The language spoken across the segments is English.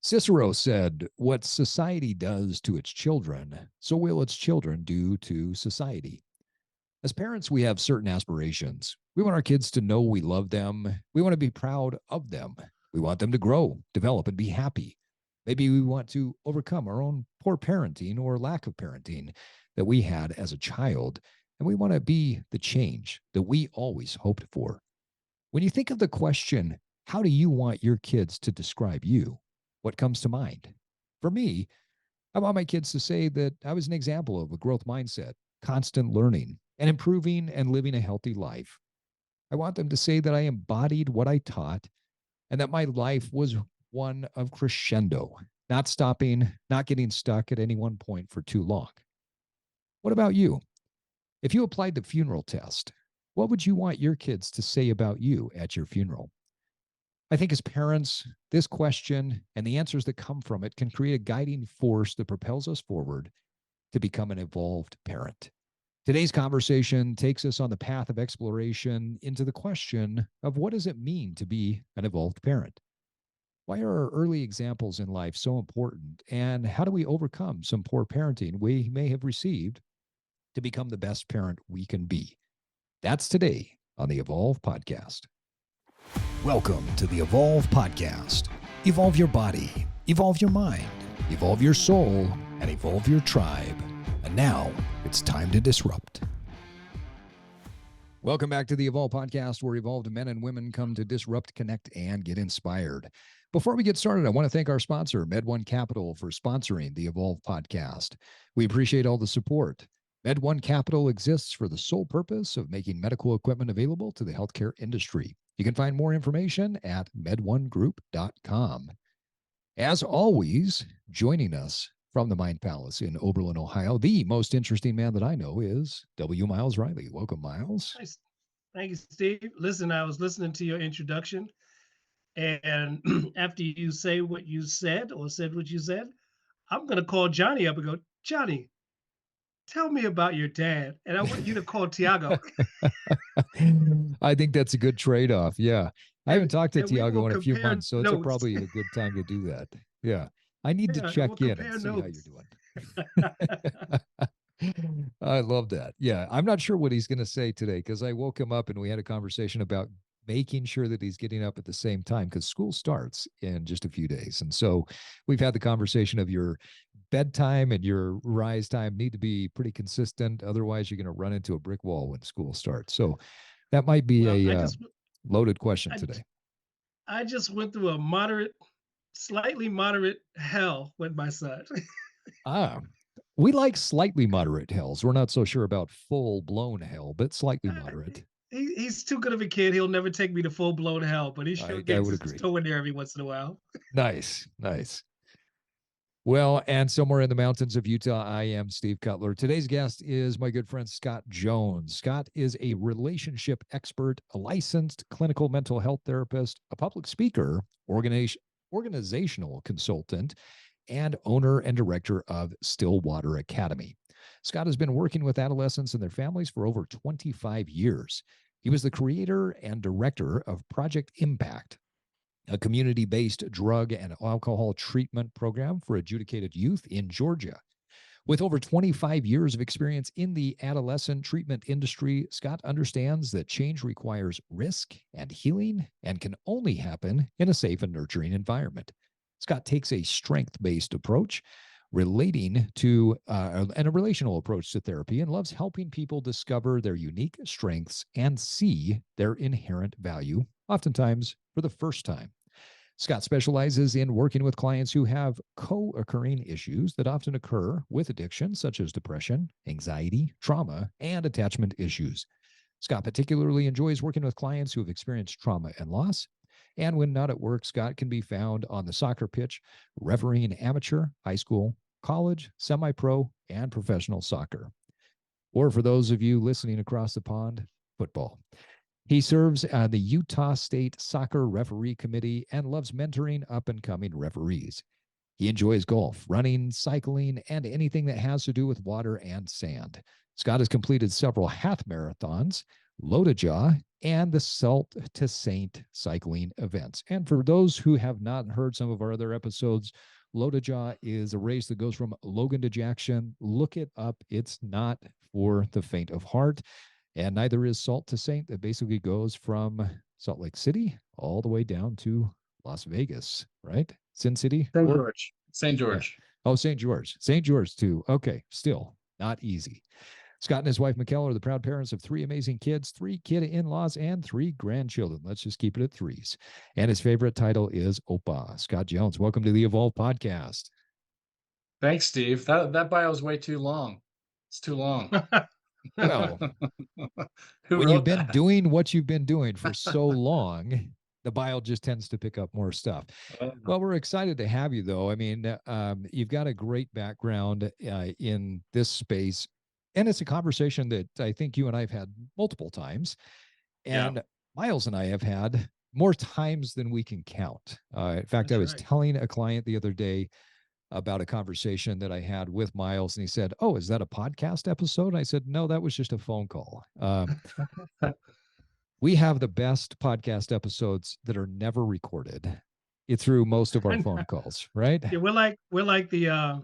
Cicero said, "What society does to its children, so will its children do to society." As parents, we have certain aspirations. We want our kids to know we love them. We want to be proud of them. We want them to grow, develop, and be happy. Maybe we want to overcome our own poor parenting or lack of parenting that we had as a child, and we want to be the change that we always hoped for. When you think of the question, how do you want your kids to describe you? What comes to mind? For me, I want my kids to say that I was an example of a growth mindset, constant learning, and improving and living a healthy life. I want them to say that I embodied what I taught and that my life was one of crescendo, not stopping, not getting stuck at any one point for too long. What about you? If you applied the funeral test, what would you want your kids to say about you at your funeral? I think as parents, this question and the answers that come from it can create a guiding force that propels us forward to become an evolved parent. Today's conversation takes us on the path of exploration into the question of what does it mean to be an evolved parent? Why are our early examples in life so important? And how do we overcome some poor parenting we may have received to become the best parent we can be? That's today on the Evolve Podcast. Welcome to the Evolve Podcast. Evolve your body, evolve your mind, evolve your soul, and evolve your tribe. And now it's time to disrupt. Welcome back to the Evolve Podcast, where evolved men and women come to disrupt, connect, and get inspired. Before we get started, I want to thank our sponsor, MedOne Capital, for sponsoring the Evolve Podcast. We appreciate all the support. MedOne Capital exists for the sole purpose of making medical equipment available to the healthcare industry. You can find more information at medonegroup.com. As always, joining us from the Mind Palace in Oberlin, Ohio, the most interesting man that I know is W. Miles Riley. Welcome, Miles. Nice. Thank you, Steve. Listen, I was listening to your introduction, and after you say what you said or said what you said, I'm going to call Johnny up and go, Johnny, tell me about your dad. And I want you to call Tiago. I think that's a good trade-off. Yeah. I haven't talked to and we will Tiago in a few compare months, so it's notes. probably a good time to do that. Yeah. I need to Yeah, and we'll check in and compare see how you're notes. doing. I love that. Yeah. I'm not sure what he's going to say today because I woke him up and we had a conversation about making sure that he's getting up at the same time because school starts in just a few days. And so we've had the conversation of your bedtime and your rise time need to be pretty consistent. Otherwise, you're going to run into a brick wall when school starts. So that might be Well, a loaded question I, today. I just went through a slightly moderate hell with my son. Ah, we like slightly moderate hells. We're not so sure about full blown hell, but slightly moderate. He's too good of a kid. He'll never take me to full blown hell, but he sure I gets would his agree. toe in there every once in a while. Nice, nice. Well, and somewhere in the mountains of Utah, I am Steve Cutler. Today's guest is my good friend, Scott Jones. Scott is a relationship expert, a licensed clinical mental health therapist, a public speaker, organizational consultant, and owner and director of Stillwater Academy. Scott has been working with adolescents and their families for over 25 years. He was the creator and director of Project Impact, a community-based drug and alcohol treatment program for adjudicated youth in Georgia. With over 25 years of experience in the adolescent treatment industry, Scott understands that change requires risk and healing and can only happen in a safe and nurturing environment. Scott takes a strength-based approach relating to and a relational approach to therapy and loves helping people discover their unique strengths and see their inherent value, oftentimes for the first time. Scott specializes in working with clients who have co-occurring issues that often occur with addiction, such as depression, anxiety, trauma, and attachment issues. Scott particularly enjoys working with clients who have experienced trauma and loss. And when not at work, Scott can be found on the soccer pitch, refereeing amateur, high school, college, semi-pro, and professional soccer. Or for those of you listening across the pond, football. He serves on the Utah State Soccer Referee Committee and loves mentoring up-and-coming referees. He enjoys golf, running, cycling, and anything that has to do with water and sand. Scott has completed several half marathons, Lodajaw, and the Salt to Saint cycling events. And for those who have not heard some of our other episodes, Lotoja is a race that goes from Logan to Jackson. Look it up. It's not for the faint of heart. And neither is Salt to Saint. That basically goes from Salt Lake City all the way down to Las Vegas, right? Sin City? St. Or, George. St. yeah. George. Oh, St. George. St. George, too. Okay. Still not easy. Scott and his wife, Mikkel, are the proud parents of 3 amazing kids, 3 kid in laws, and 3 grandchildren. Let's just keep it at 3s. And his favorite title is Opa. Scott Jones, welcome to the Evolve Podcast. Thanks, Steve. That bio is way too long. It's too long. Well, Who when you've wrote been that? doing what you've been doing for so long, the bio just tends to pick up more stuff. Well, we're excited to have you, though. I mean, you've got a great background in this space, and it's a conversation that I think you and I have had multiple times, and Yeah. Miles and I have had more times than we can count. In fact, I That's was right. telling a client the other day about a conversation that I had with Miles, and he said, "Oh, is that a podcast episode?" And I said, "No, that was just a phone call." We have the best podcast episodes that are never recorded. It through most of our phone calls, right? Yeah, we're like the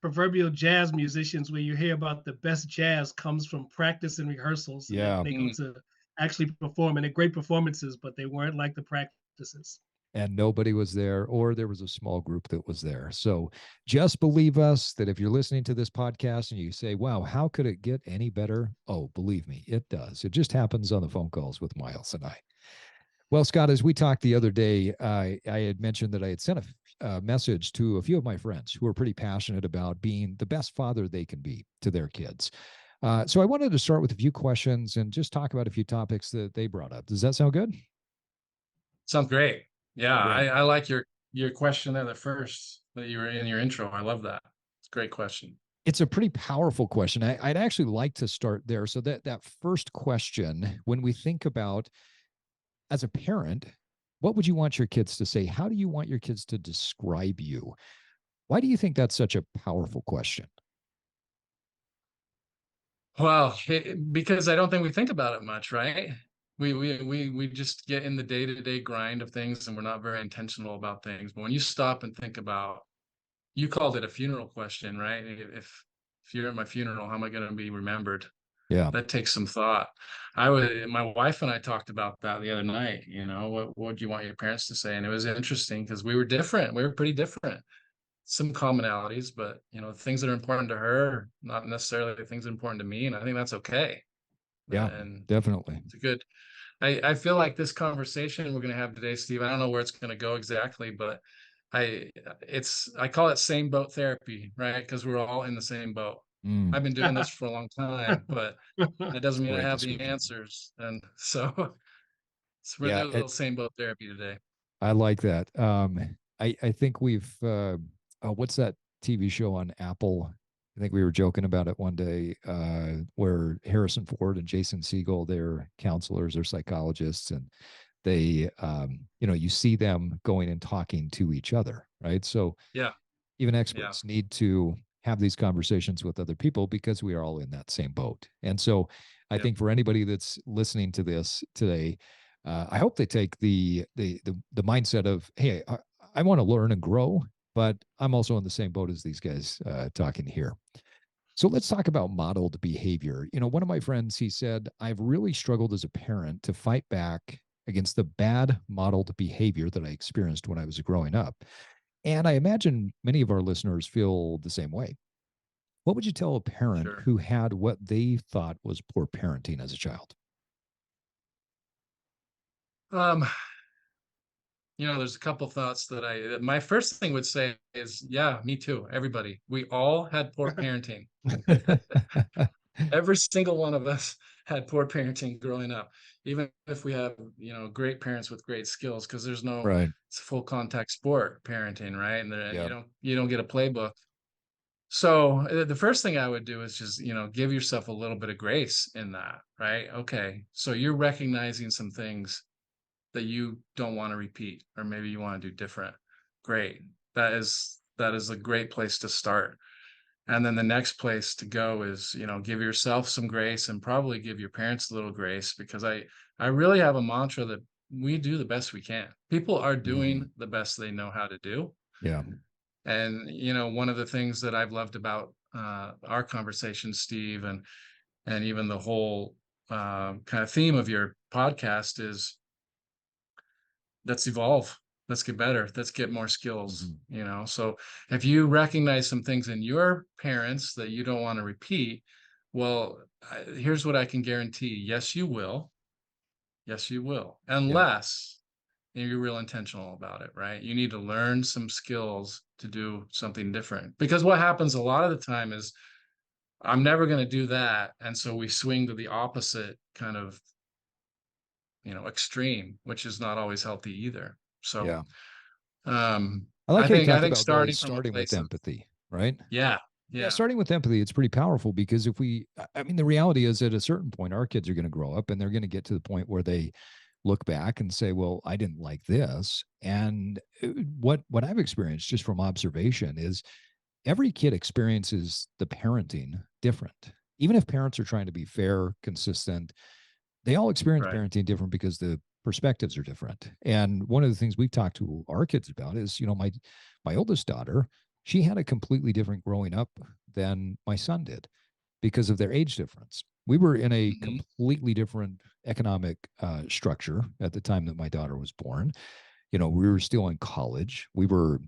proverbial jazz musicians where you hear about the best jazz comes from practice and rehearsals, and then Yeah. they go to actually perform, and they're great performances, but they weren't like the practices. And nobody was there, or there was a small group that was there. So just believe us that if you're listening to this podcast and you say, wow, how could it get any better? Oh, believe me, it does. It just happens on the phone calls with Miles and I. Well, Scott, as we talked the other day, I had mentioned that I had sent a message to a few of my friends who are pretty passionate about being the best father they can be to their kids. So I wanted to start with a few questions and just talk about a few topics that they brought up. Does that sound good? Sounds great. Yeah, Great. I like your question there, the first that you were in your intro. I love that. It's a great question. It's a pretty powerful question. I'd actually like to start there. So that first question, when we think about as a parent, what would you want your kids to say? How do you want your kids to describe you? Why do you think that's such a powerful question? Well, because I don't think we think about it much, right? We just get in the day-to-day grind of things, and we're not very intentional about things. But when you stop and think about, you called it a funeral question, right? If you're at my funeral, how am I going to be remembered? Yeah. That takes some thought. My wife and I talked about that the other night. What do you want your parents to say? And it was interesting because we were different. We were pretty different. Some commonalities, but things that are important to her, not necessarily the things that are important to me. And I think that's okay. Yeah, And definitely. it's a good, I feel like this conversation we're going to have today, Steve, I don't know where it's going to go exactly, but I call it same boat therapy, right? Because we're all in the same boat. I've been doing this for a long time, but that It's doesn't a mean I great have the description. answers. And so we're gonna Yeah, do a little same boat therapy today. I like that. I think we've what's that TV show on Apple? I think we were joking about it one day, where Harrison Ford and Jason Segel, they're counselors or psychologists, and they, you see them going and talking to each other, right? So Yeah, even yeah, experts need to have these conversations with other people because we are all in that same boat. And so I yeah, think for anybody that's listening to this today, I hope they take the mindset of, hey, I want to learn and grow, but I'm also in the same boat as these guys talking here. So let's talk about modeled behavior. One of my friends, he said, I've really struggled as a parent to fight back against the bad modeled behavior that I experienced when I was growing up. And I imagine many of our listeners feel the same way. What would you tell a parent sure. who had what they thought was poor parenting as a child? Um, there's a couple thoughts my first thing would say is, yeah, me too. Everybody, we all had poor parenting. Every single one of us had poor parenting growing up, even if we have, great parents with great skills, because Right. it's a full contact sport parenting, right? And Yeah. you don't get a playbook. So the first thing I would do is just, give yourself a little bit of grace in that, right? Okay. So you're recognizing some things that you don't want to repeat, or maybe you want to do different. Great. That is a great place to start. And then the next place to go is, give yourself some grace and probably give your parents a little grace, because I really have a mantra that we do the best we can. People are Mm, doing the best they know how to do. yeah. And, one of the things that I've loved about our conversation, Steve, and even the whole kind of theme of your podcast is, let's evolve, let's get better, let's get more skills. Mhm. So if you recognize some things in your parents that you don't want to repeat, well, here's what I can guarantee: yes you will, yes you will, Yeah. unless you're real intentional about it, right? You need to learn some skills to do something different, because what happens a lot of the time is, I'm never going to do that, and so we swing to the opposite kind of extreme, which is not always healthy either. So Yeah. um I like I how you think talked about the starting from a starting with place of, empathy, right? yeah, Yeah, yeah, starting with empathy, it's pretty powerful because if we, I mean, the reality is at a certain point, our kids are going to grow up and they're going to get to the point where they look back and say, well, I didn't like this. And what I've experienced just from observation is every kid experiences the parenting different. Even if parents are trying to be fair, consistent, they all experience right, parenting different because the perspectives are different. And one of the things we've talked to our kids about is, my oldest daughter, she had a completely different growing up than my son did because of their age difference. We were in a hmm, completely different economic structure at the time that my daughter was born. We were still in college. We were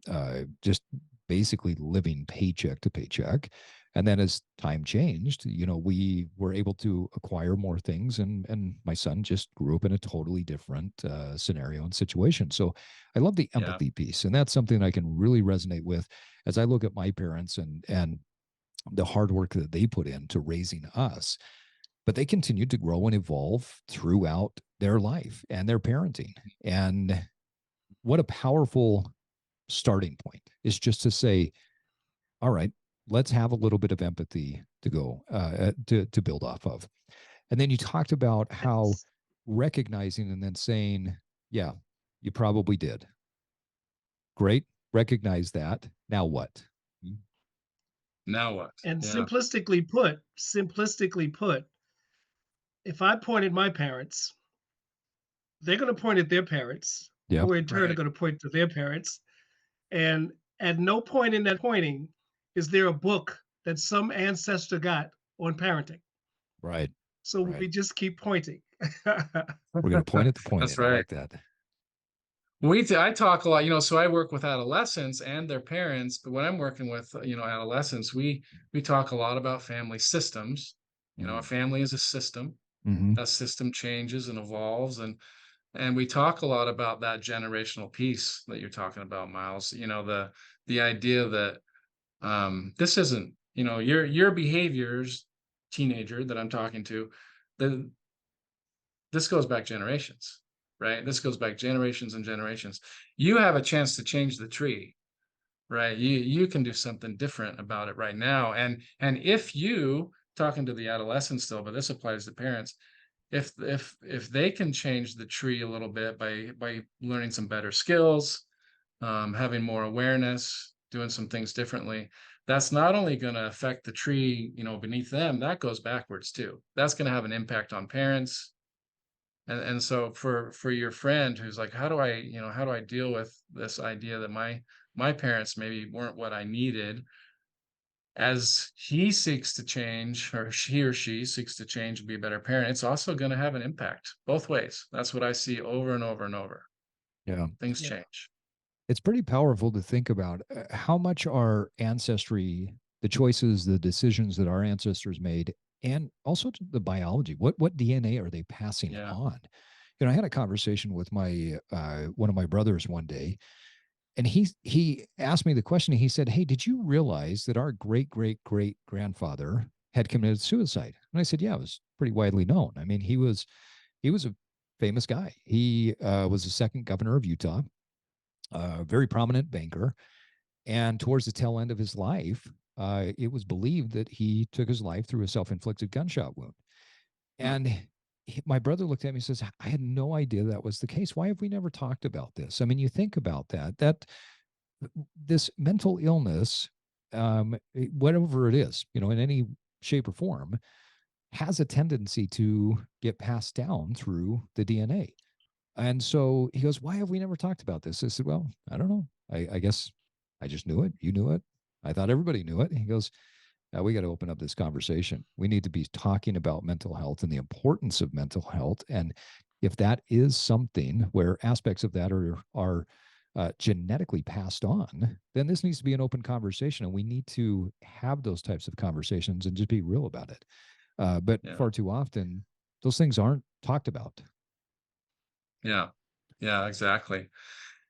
just basically living paycheck to paycheck. And then as time changed, we were able to acquire more things, and my son just grew up in a totally different scenario and situation. So I love the yeah, empathy piece, and that's something I can really resonate with as I look at my parents and the hard work that they put into raising us. But they continued to grow and evolve throughout their life and their parenting. And what a powerful starting point is just to say, all right, let's have a little bit of empathy to go to build off of. And then you talked about how Yes. recognizing and then saying, yeah, you probably did. Great. Recognize that. Now what? now what? And Yeah, simplistically put, if I point at my parents, they're going to point at their parents, Yep. who in turn are right, going to point to their parents. And at no point in that pointing is there a book that some ancestor got on parenting. Right. So Right. we just keep pointing. We're going to point at the that's pointing. I right. like that. I talk a lot, so I work with adolescents and their parents, but when I'm working with, adolescents, we talk a lot about family systems. A family is a system. Mm-hmm. That system changes and evolves, and we talk a lot about that generational piece that you're talking about, Miles. The idea that this isn't, your behaviors, teenager that I'm talking to, the this goes back generations, right? This goes back generations and generations. You have a chance to change the tree, right? You can do something different about it right now. And if you, talking to the adolescents still, but this applies to parents, if they can change the tree a little bit by learning some better skills, having more awareness, doing some things differently, that's not only going to affect the tree, beneath them, that goes backwards too. That's going to have an impact on parents. And so for your friend who's like, how do I deal with this idea that my parents maybe weren't what I needed, as he seeks to change, or he or she seeks to change and be a better parent, it's also going to have an impact both ways. That's what I see over and over and over. Yeah. Things Yeah. change. It's pretty powerful to think about how much our ancestry, the choices, the decisions that our ancestors made, and also the biology. What DNA are they passing Yeah. on? I had a conversation with my one of my brothers one day, and he asked me the question. He said, "Hey, did you realize that our great great great grandfather had committed suicide?" And I said, "Yeah, it was pretty widely known. I mean, he was a famous guy. He was the second governor of Utah, a very prominent banker. And towards the tail end of his life, it was believed that he took his life through a self inflicted gunshot wound. Hmm. And my brother looked at me and says, I had no idea that was the case. Why have we never talked about this? I mean, you think about that this mental illness whatever it is, in any shape or form, has a tendency to get passed down through the DNA. And so he goes, "Why have we never talked about this?" I said, "Well, I don't know. I guess I just knew it. You knew it. I thought everybody knew it." He goes, "We got to open up this conversation. We need to be talking about mental health and the importance of mental health. And if that is something where aspects of that are genetically passed on, then this needs to be an open conversation. And we need to have those types of conversations and just be real about it. But Yeah. far too often, those things aren't talked about." Yeah. Yeah, exactly.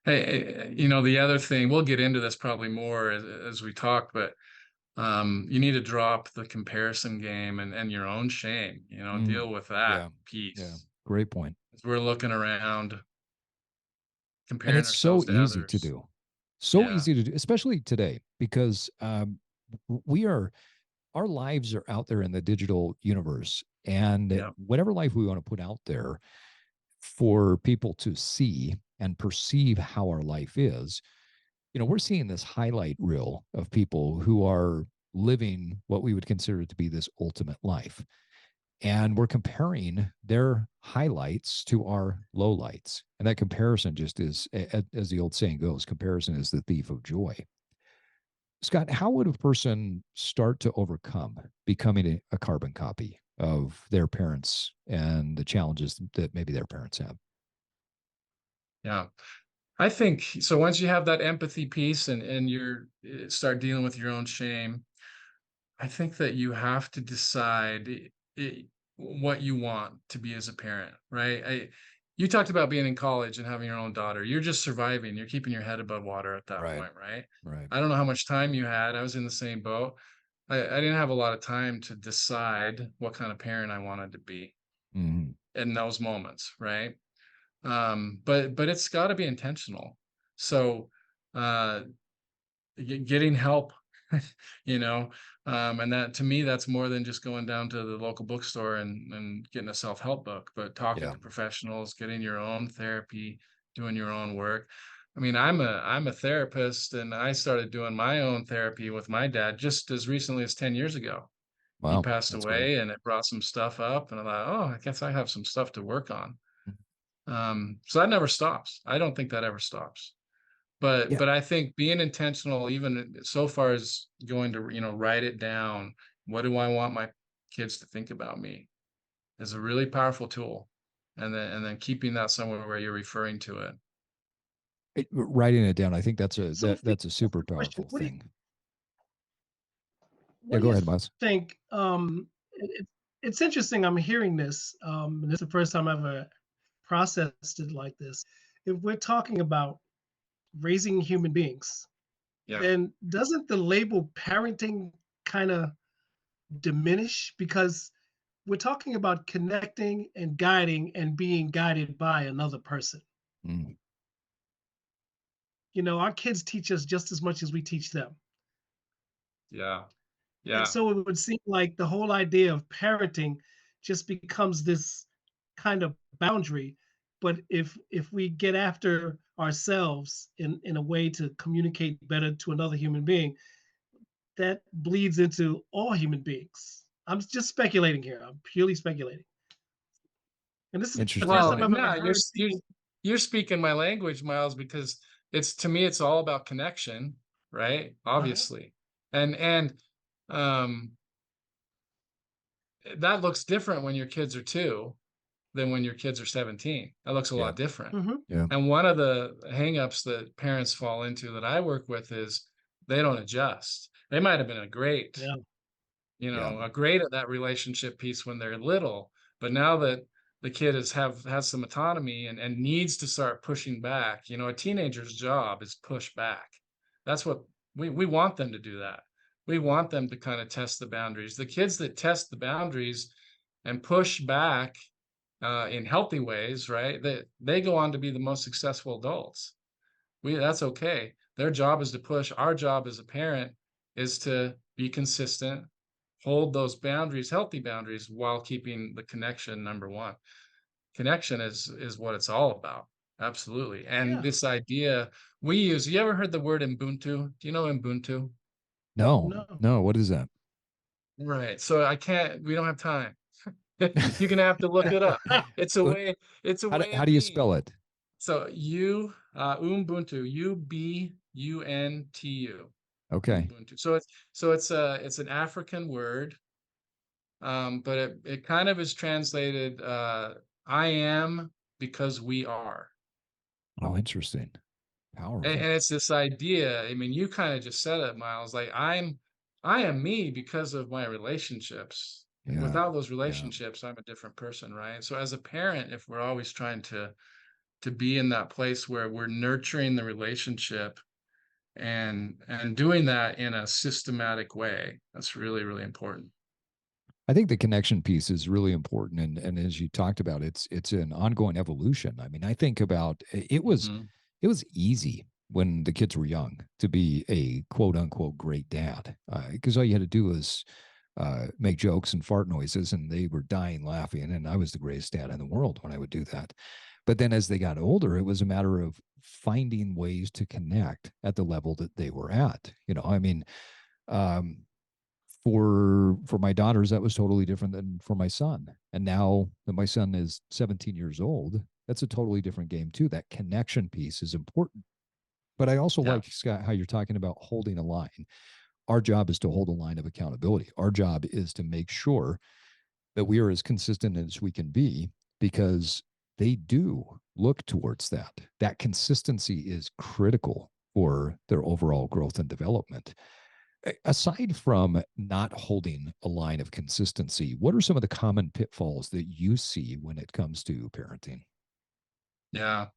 Hey, the other thing, we'll get into this probably more as we talk, but you need to drop the comparison game and your own shame, Mm, deal with that yeah. Yeah. piece. Great point. As we're looking around, And comparing it's so ourselves to easy to others. do. So Yeah. easy to do, especially today, because we are, our lives are out there in the digital universe. And Yeah. whatever life we want to put out there for people to see and perceive how our life is, we're seeing this highlight reel of people who are living what we would consider to be this ultimate life. And we're comparing their highlights to our lowlights. And that comparison just is, as the old saying goes, comparison is the thief of joy. Scott, how would a person start to overcome becoming a carbon copy of their parents and the challenges that maybe their parents have? Yeah. I think so. Once you have that empathy piece and you're start dealing with your own shame, I think that you have to decide what you want to be as a parent, right? You talked about being in college and having your own daughter. You're just surviving. You're keeping your head above water at that Right. point, right? Right. I don't know how much time you had. I was in the same boat. I didn't have a lot of time to decide what kind of parent I wanted to be Mm-hmm. in those moments, right? But it's got to be intentional. So uh, getting help, you know, and that to me, that's more than just going down to the local bookstore and getting a self-help book, but talking Yeah. to professionals, getting your own therapy, doing your own work. I mean, I'm a therapist, and I started doing my own therapy with my dad just as recently as 10 years ago. He Wow. passed That's great. away, and it brought some stuff up, and I thought, oh, I guess I have some stuff to work on. So that never stops. I don't think that ever stops. But Yeah. but I think being intentional, even so far as going to, write it down, what do I want my kids to think about me, is a really powerful tool. And then keeping that somewhere where you're referring to it. Writing it down, I think that's a So, that's a that's super the question. powerful thing. What Yeah, do go you ahead, Miles. think? It's interesting. I'm hearing this. And this is the first time I've ever processed it like this. If we're talking about raising human beings, Yeah. then doesn't the label parenting kind of diminish? Because we're talking about connecting and guiding and being guided by another person. Mm, Our kids teach us just as much as we teach them. Yeah. And Yeah. so it would seem like the whole idea of parenting just becomes this kind of boundary. But if we get after ourselves in a way to communicate better to another human being, that bleeds into all human beings. I'm just speculating here. I'm purely speculating. And this is the interesting first Well, time point. I've ever no, you're heard people. you're speaking my language, Miles, because it's to me, it's all about connection, right? Uh-huh, Obviously. And um that looks different when your kids are 2 than when your kids are 17. That looks a Yeah. lot different. hmm Yeah. And one of the hangups that parents fall into that I work with is they don't adjust. They might have been Yeah. Yeah. a great at that relationship piece when they're little, but now that the kid has some autonomy and needs to start pushing back, a teenager's job is push back. That's what we want them to do that. We want them to kind of test the boundaries. The kids that test the boundaries and push back in healthy ways, right? They go on to be the most successful adults. That's okay. Their job is to push. Our job as a parent is to be consistent, hold those boundaries, healthy boundaries, while keeping the connection number one. Connection is what it's all about. Absolutely. And Yeah. this idea we use, you ever heard the word Ubuntu? Do you know Ubuntu? No, No. no. What is that? Right. So we don't have time. You're gonna have to look it up. It's a Uh, way, it's a How do, way how of do you being. spell it? So Ubuntu, Ubuntu, Okay. Ubuntu. It's an African word, but it kind of is translated I am because we are. Oh, interesting. And Powerful. it's this idea. I mean, you kind of just said it, Miles. Like I am me because of my relationships. Yeah. Without those Yeah. relationships, I'm a different person, right? So as a parent, if we're always trying to be in that place where we're nurturing the relationship and doing that in a systematic way, that's really, really important. I think the connection piece is really important, and as you talked about, it's an ongoing evolution. I mean, I think about Mhm. it was easy when the kids were young to be a quote unquote great dad because all you had to do was make jokes and fart noises, and they were dying laughing, and I was the greatest dad in the world when I would do that. But then as they got older, it was a matter of finding ways to connect at the level that they were at. I mean, um, for my daughters that was totally different than for my son, and now that my son is 17 years old, that's a totally different game too. That connection piece is important. But I also Yeah. like, Scott, how you're talking about holding a line. Our job is to hold a line of accountability. Our job is to make sure that we are as consistent as we can be, because they do look towards that. That consistency is critical for their overall growth and development. Aside from not holding a line of consistency, what are some of the common pitfalls that you see when it comes to parenting? Yeah.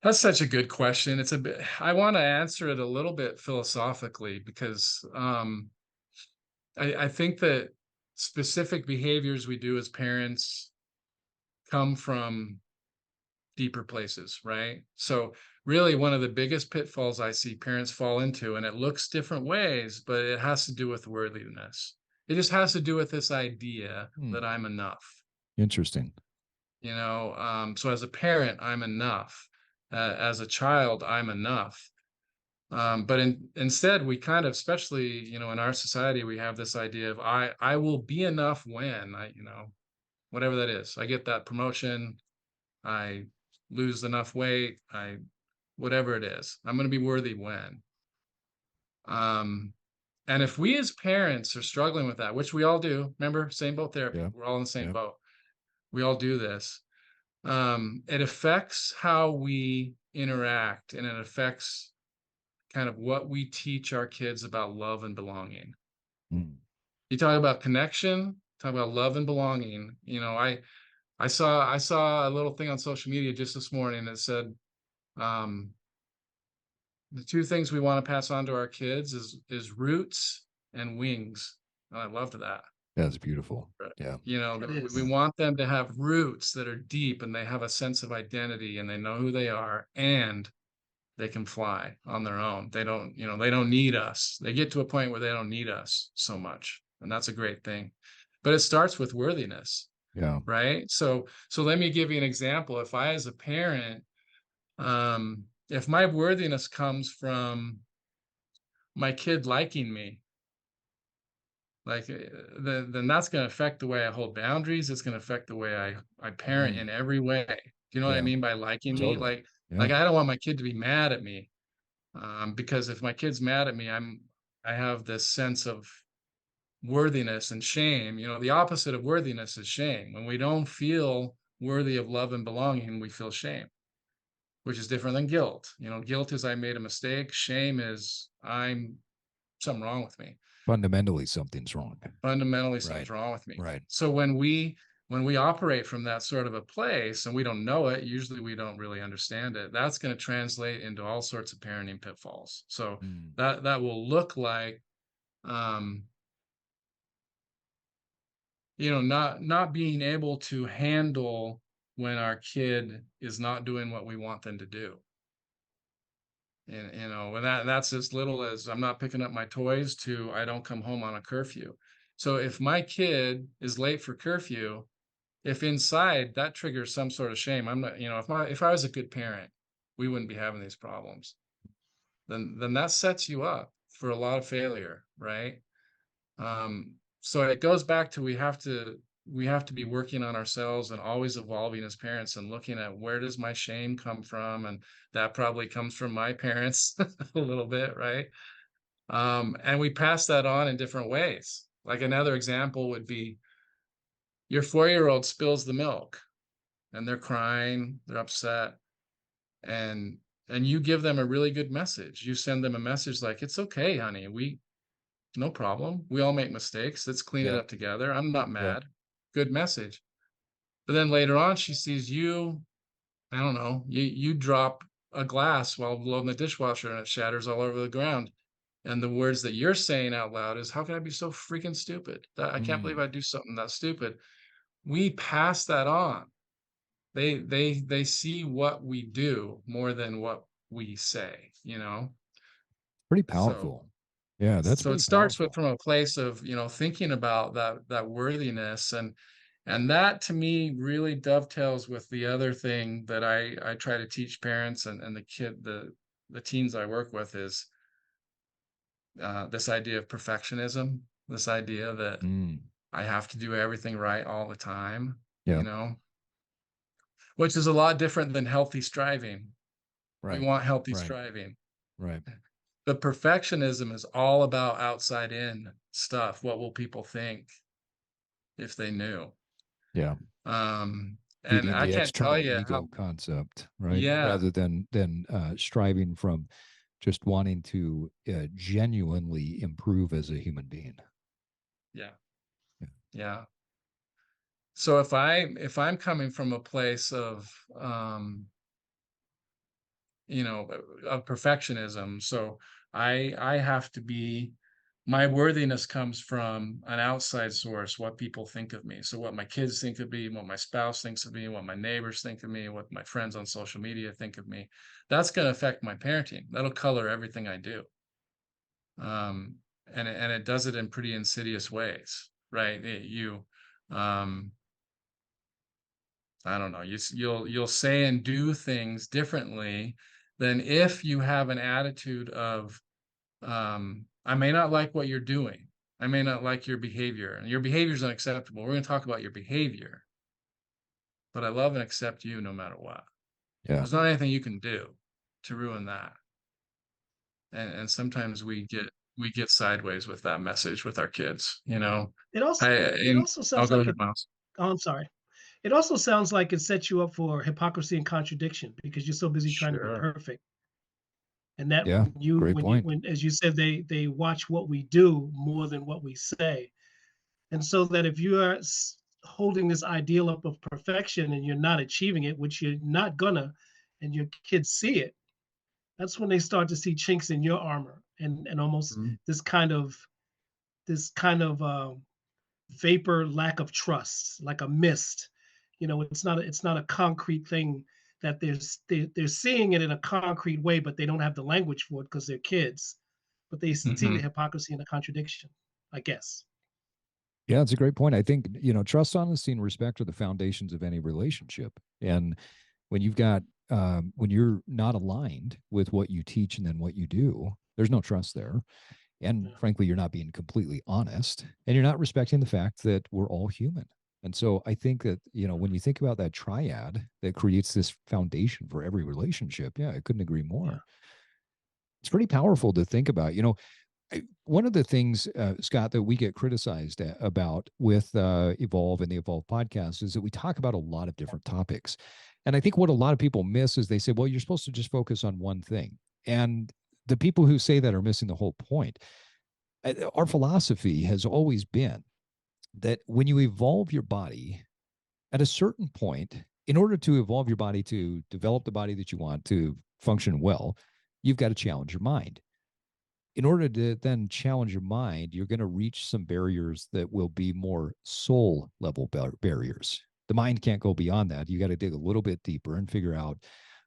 That's such a good question. It's a bit, I want to answer it a little bit philosophically because I think that specific behaviors we do as parents come from deeper places, right? So, really, one of the biggest pitfalls I see parents fall into, and it looks different ways, but it has to do with worthiness. It just has to do with this idea that Hmm, I'm enough. interesting. So as a parent, I'm enough. As a child, I'm enough. But instead, we kind of, especially, in our society, we have this idea of I will be enough when whatever that is. I get that promotion, I lose enough weight, I whatever it is. I'm going to be worthy when. Um, and if we as parents are struggling with that, which we all do, remember, same boat therapy. Yeah. We're all in the same Yeah. boat. We all do this. It affects how we interact, and it affects kind of what we teach our kids about love and belonging. Hmm. You talk about connection, talk about love and belonging. I saw a little thing on social media just this morning that said um, the two things we want to pass on to our kids is roots and wings. And I loved that. That's beautiful. Right. Yeah. It We is. want them to have roots that are deep and they have a sense of identity and they know who they are and they can fly on their own. They don't need us. They get to a point where they don't need us so much. And that's a great thing. But it starts with worthiness, Yeah. right? So let me give you an example. If I, as a parent, if my worthiness comes from my kid liking me, like then that's going to affect the way I hold boundaries. It's going to affect the way I parent Hmm. in every way. Do you know what I Yeah. mean by liking me? Totally. Like Yeah. I don't want my kid to be mad at me, because if my kid's mad at me, I have this sense of worthiness and shame. The opposite of worthiness is shame. When we don't feel worthy of love and belonging, we feel shame, which is different than guilt. Guilt is I made a mistake. Shame is I'm something wrong with me. Fundamentally, something's wrong. Fundamentally, something's Right. wrong with me. Right. So when we operate from that sort of a place and we don't know it, usually we don't really understand it, that's going to translate into all sorts of parenting pitfalls. So Hmm. that will look like um, not being able to handle when our kid is not doing what we want them to do. And and that's as little as I'm not picking up my toys to I don't come home on a curfew. So if my kid is late for curfew, if inside that triggers some sort of shame, I'm not, if I was a good parent, we wouldn't be having these problems. Then that sets you up for a lot of failure, right? So it goes back to we have to be working on ourselves and always evolving as parents and looking at where does my shame come from, and that probably comes from my parents a little bit, right? And we pass that on in different ways. Like another example would be your 4-year-old spills the milk and they're crying, they're upset, and you give them a really good message. You send them a message like, it's okay, honey. No problem. We all make mistakes. Let's clean it Yep. up together. I'm not Yep. mad. Good message. But then later on, she sees you, I don't know, you drop a glass while loading the dishwasher and it shatters all over the ground. And the words that you're saying out loud is, how can I be so freaking stupid? I can't believe Mm. I do something that stupid. We pass that on. They see what we do more than what we say, you know? Pretty So powerful. Yeah, that's so it pretty starts with powerful. from a place of, thinking about that worthiness, and that to me really dovetails with the other thing that I try to teach parents and the teens I work with is this idea of perfectionism, this idea that Mm. I have to do everything right all the time, Yeah. which is a lot different than healthy striving. We Right. want healthy Right. striving. Right. The perfectionism is all about outside in stuff. What will people think if they knew? Yeah. And Feeding I the can't tell external you how. ego concept, right? Yeah, Rather than striving from just wanting to genuinely improve as a human being. yeah, Yeah. yeah. So if I'm coming from a place of of perfectionism, so I have to be, my worthiness comes from an outside source, what people think of me. So what my kids think of me, what my spouse thinks of me, what my neighbors think of me, what my friends on social media think of me. That's going to affect my parenting. That'll color everything I do. um, and it does it in pretty insidious ways, right? Um, I don't know, you'll say and do things differently than if you have an attitude of, I may not like what you're doing, I may not like your behavior, and your behavior is unacceptable. We're going to talk about your behavior, but I love and accept you no matter what. Yeah. There's not anything you can do to ruin that. And sometimes we get sideways with that message with our kids, It also I it and also I'll sounds go like ahead, it. Miles. Oh, I'm sorry. It also sounds like it sets you up for hypocrisy and contradiction because you're so busy trying to be Sure. perfect. And that Yeah. Great when you point. when as you said they watch what we do more than what we say. And so that if you are holding this ideal up of perfection and you're not achieving it, which you're not gonna, and your kids see it, that's when they start to see chinks in your armor and almost Mhm. this kind of this kind of vapor lack of trust, like a mist. It's not a concrete thing that they're seeing it in a concrete way, but they don't have the language for it because they're kids. But they see the Mhm. hypocrisy and the contradiction, I guess. Yeah, it's a great point. I think, trust, honesty, and respect are the foundations of any relationship. And when when you're not aligned with what you teach and then what you do, there's no trust there. And Yeah. frankly, you're not being completely honest and you're not respecting the fact that we're all human. And so I think that, when you think about that triad that creates this foundation for every relationship, yeah, I couldn't agree Yeah. more. It's pretty powerful to think about. One of the things, Scott, that we get criticized about with Evolve and the Evolve podcast is that we talk about a lot of different topics. And I think what a lot of people miss is they say, well, you're supposed to just focus on one thing. And the people who say that are missing the whole point. Our philosophy has always been that when you evolve your body at a certain point, in order to evolve your body to develop the body that you want to function well, you've got to challenge your mind. In order to then challenge your mind, you're going to reach some barriers that will be more soul level barriers. The mind can't go beyond that. You got to dig a little bit deeper and figure out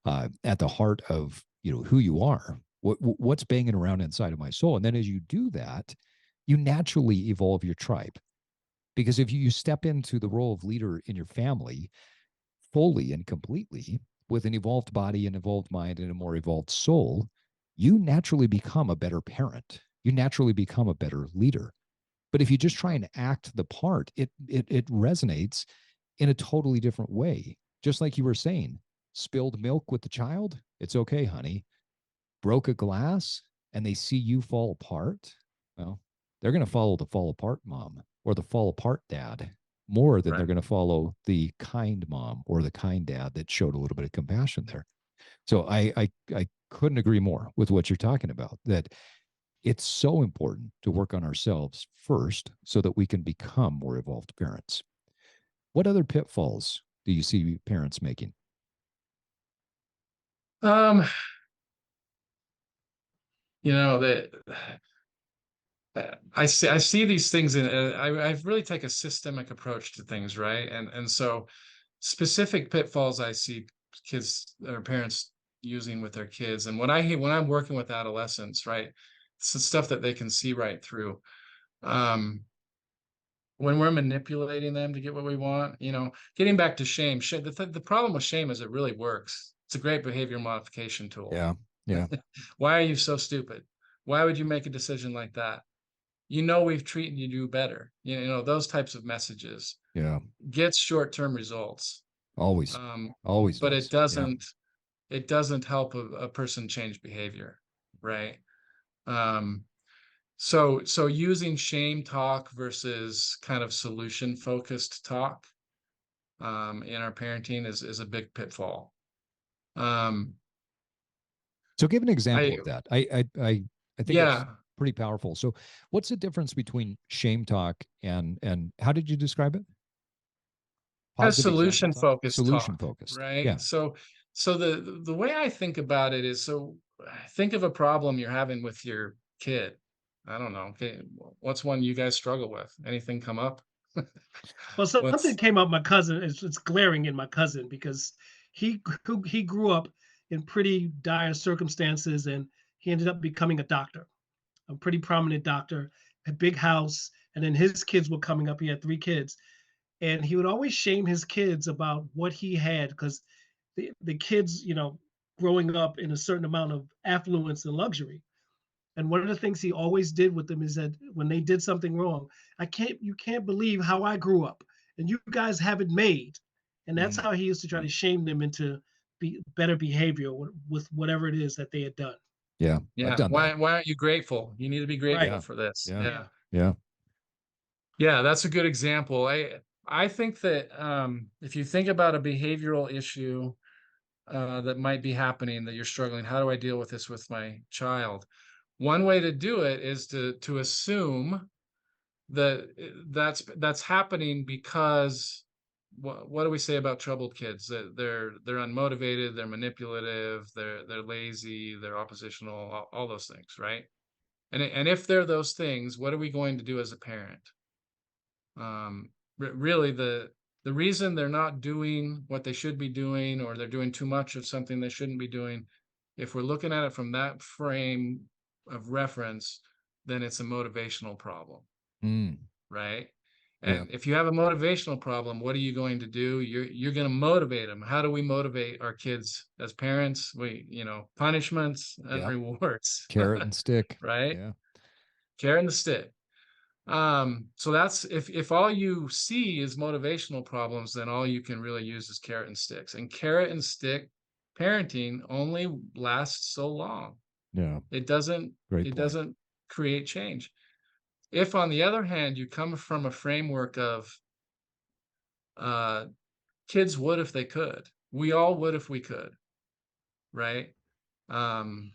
at the heart of who you are, what's banging around inside of my soul. And then as you do that, you naturally evolve your tribe. Because if you step into the role of leader in your family fully and completely with an evolved body, an evolved mind, and a more evolved soul, you naturally become a better parent. you naturally become a better leader. But if you just try and act the part, it resonates in a totally different way. Just like you were saying, spilled milk with the child, it's okay, honey. Broke a glass and they see you fall apart, well, they're going to follow the fall apart mom or the fall apart dad more than they're Right. going to follow the kind mom or the kind dad that showed a little bit of compassion there. So I couldn't agree more with what you're talking about, that it's so important to work on ourselves first so that we can become more evolved parents. What other pitfalls do you see parents making? Um, that I see these things in I really take a systemic approach to things, right? And so specific pitfalls I see kids or parents using with their kids, and when I'm working with adolescents, right, it's the stuff that they can see right through. Um, when we're manipulating them to get what we want, getting back to shame, the problem with shame is it really works. It's a great behavior modification tool. Yeah. Yeah. Why are you so stupid? Why would you make a decision like that? We've treated you better. Those types of messages Yeah. gets short-term results. Always. Um, Always but does. Yeah. it doesn't help a person change behavior, right? Um, so using shame talk versus kind of solution focused talk in our parenting is a big pitfall. Um, So give an example I of that. I think that's yeah, pretty powerful. So what's the difference between shame talk and how did you describe it? as Positive example solution talk, focused solution talk, focused. right? Yeah. So the way I think about it is, so think of a problem you're having with your kid. I don't know. Okay, what's one you guys struggle with? Anything come up? Well, something What's came up my cousin. It's glaring in my cousin because he grew up in pretty dire circumstances, and he ended up becoming a doctor, a pretty prominent doctor, a big house, and then his kids were coming up. He had 3 kids, and he would always shame his kids about what he had because the kids, growing up in a certain amount of affluence and luxury. And one of the things he always did with them is that when they did something wrong, you can't believe how I grew up, and you guys have it made. And that's Mm, how he used to try to shame them into better behavior with whatever it is that they had done. yeah. I've Yeah, done that. why aren't you grateful? You need to be Right. grateful Yeah. for this. Yeah. Yeah. Yeah. Yeah. Yeah, that's a good example. I think that if you think about a behavioral issue that might be happening, that you're struggling, how do I deal with this with my child? One way to do it is to assume that that's happening because what do we say about troubled kids? That they're unmotivated, they're manipulative, they're lazy, they're oppositional, all those things, right? And if they're those things, what are we going to do as a parent? Really, the reason they're not doing what they should be doing, or they're doing too much of something they shouldn't be doing, if we're looking at it from that frame of reference, then it's a motivational problem, Mm, right? yeah. And if you have a motivational problem, what are you going to do? You're going to motivate them. How do we motivate our kids as parents? Punishments and Yeah. rewards, Carrot and stick. right? Yeah. Carrot and the stick. So that's if all you see is motivational problems, then all you can really use is carrot and sticks. And carrot and stick parenting only lasts so long. Yeah. It doesn't Great it point. doesn't create change. If on the other hand you come from a framework of uh kids would if they could. We all would if we could, right? Um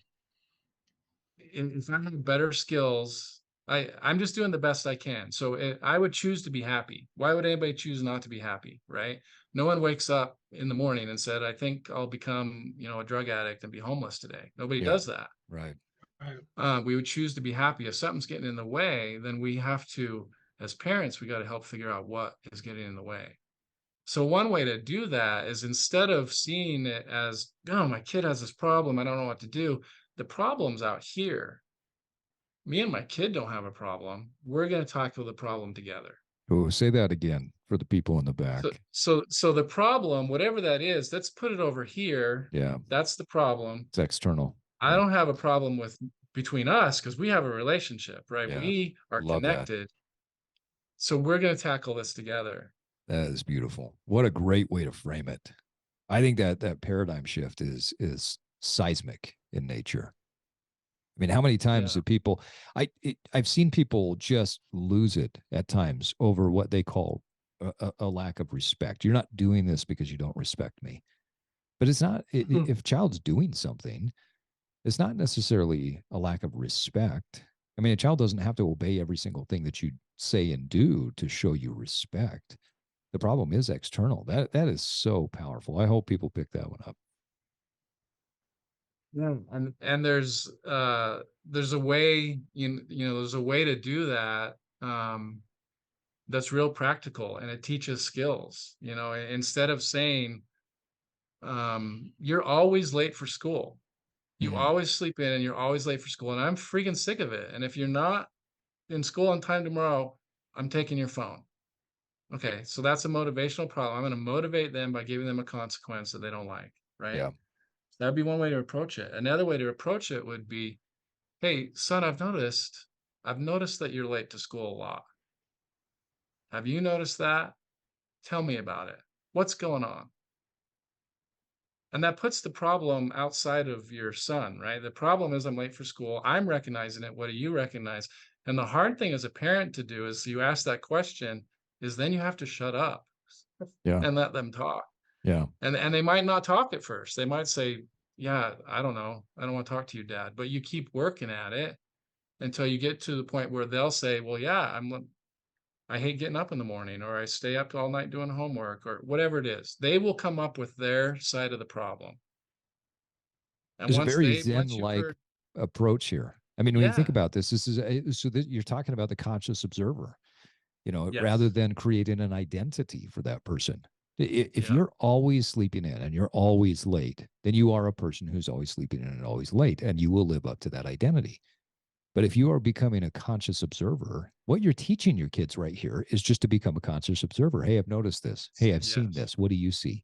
if I have better skills, I'm just doing the best I can. So I would choose to be happy. Why would anybody choose not to be happy, right? No one wakes up in the morning and said, I think I'll become, a drug addict and be homeless today. Nobody Yeah. does that. Right. Right. We would choose to be happy. If something's getting in the way, then we have to, as parents, we got to help figure out what is getting in the way. So one way to do that is, instead of seeing it as, oh, my kid has this problem, I don't know what to do. The problem's out here. Me and my kid don't have a problem. We're going to tackle the problem together. Oh, say that again for the people in the So, back. so the problem, whatever that is, let's put it over here. Yeah. That's the problem. It's external. I Yeah. don't have a problem with between us because we have a relationship, right? Yeah. We are Love that. connected. So we're going to tackle this together. That is beautiful. What a great way to frame it. I think that that paradigm shift is seismic in nature. I mean, how many times Yeah. do people I've seen people just lose it at times over what they call a lack of respect. You're not doing this because you don't respect me. But it's not if a child's doing something, it's not necessarily a lack of respect. I mean, a child doesn't have to obey every single thing that you say and do to show you respect. The problem is external. That is so powerful. I hope people pick that one up. Yeah. And there's a way, there's a way to do that. That's real practical, and it teaches skills. Instead of saying, you're always late for school, you Mhm. always sleep in and you're always late for school, and I'm freaking sick of it. And if you're not in school on time tomorrow, I'm taking your phone. Okay, so that's a motivational problem. I'm going to motivate them by giving them a consequence that they don't like, right? Yeah. That'd be one way to approach it. Another way to approach it would be, hey, son, I've noticed that you're late to school a lot. Have you noticed that? Tell me about it. What's going on? And that puts the problem outside of your son, right? The problem is I'm late for school. I'm recognizing it. What do you recognize? And the hard thing as a parent to do is you ask that question, is then you have to shut up Yeah. and let them talk. Yeah. And they might not talk at first. They might say, yeah, I don't know. I don't want to talk to you, Dad. But you keep working at it until you get to the point where they'll say, well, yeah, I hate getting up in the morning, or I stay up all night doing homework, or whatever it is. They will come up with their side of the problem. And There's a very once you've Zen-like heard, approach here. I mean, when you think yeah, about this, this is so that you're talking about the conscious observer, rather yes, than creating an identity for that person. If yeah, you're always sleeping in and you're always late, then you are a person who's always sleeping in and always late, and you will live up to that identity. But if you are becoming a conscious observer, what you're teaching your kids right here is just to become a conscious observer. Hey, I've noticed this. Hey, I've seen yes, this. What do you see?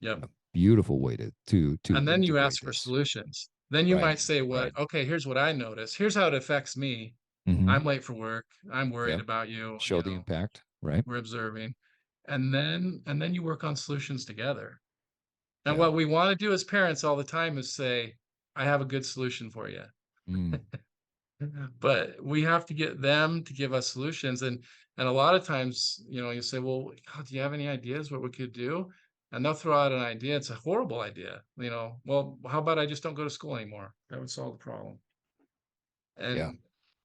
yep. A beautiful way to And then you integrate ask for this. solutions. Then you Right. might say, Right. okay, here's what I notice. Here's how it affects me. Mm-hmm. I'm late for work. I'm worried Yep. about you. Show the impact. Right. We're observing. And then you work on solutions together. And Yeah. what we want to do as parents all the time is say, I have a good solution for you. Mm. But we have to get them to give us solutions. And a lot of times, you say, well, God, do you have any ideas what we could do? And they'll throw out an idea. It's a horrible idea. Well, how about I just don't go to school anymore? That would solve the problem. Yeah.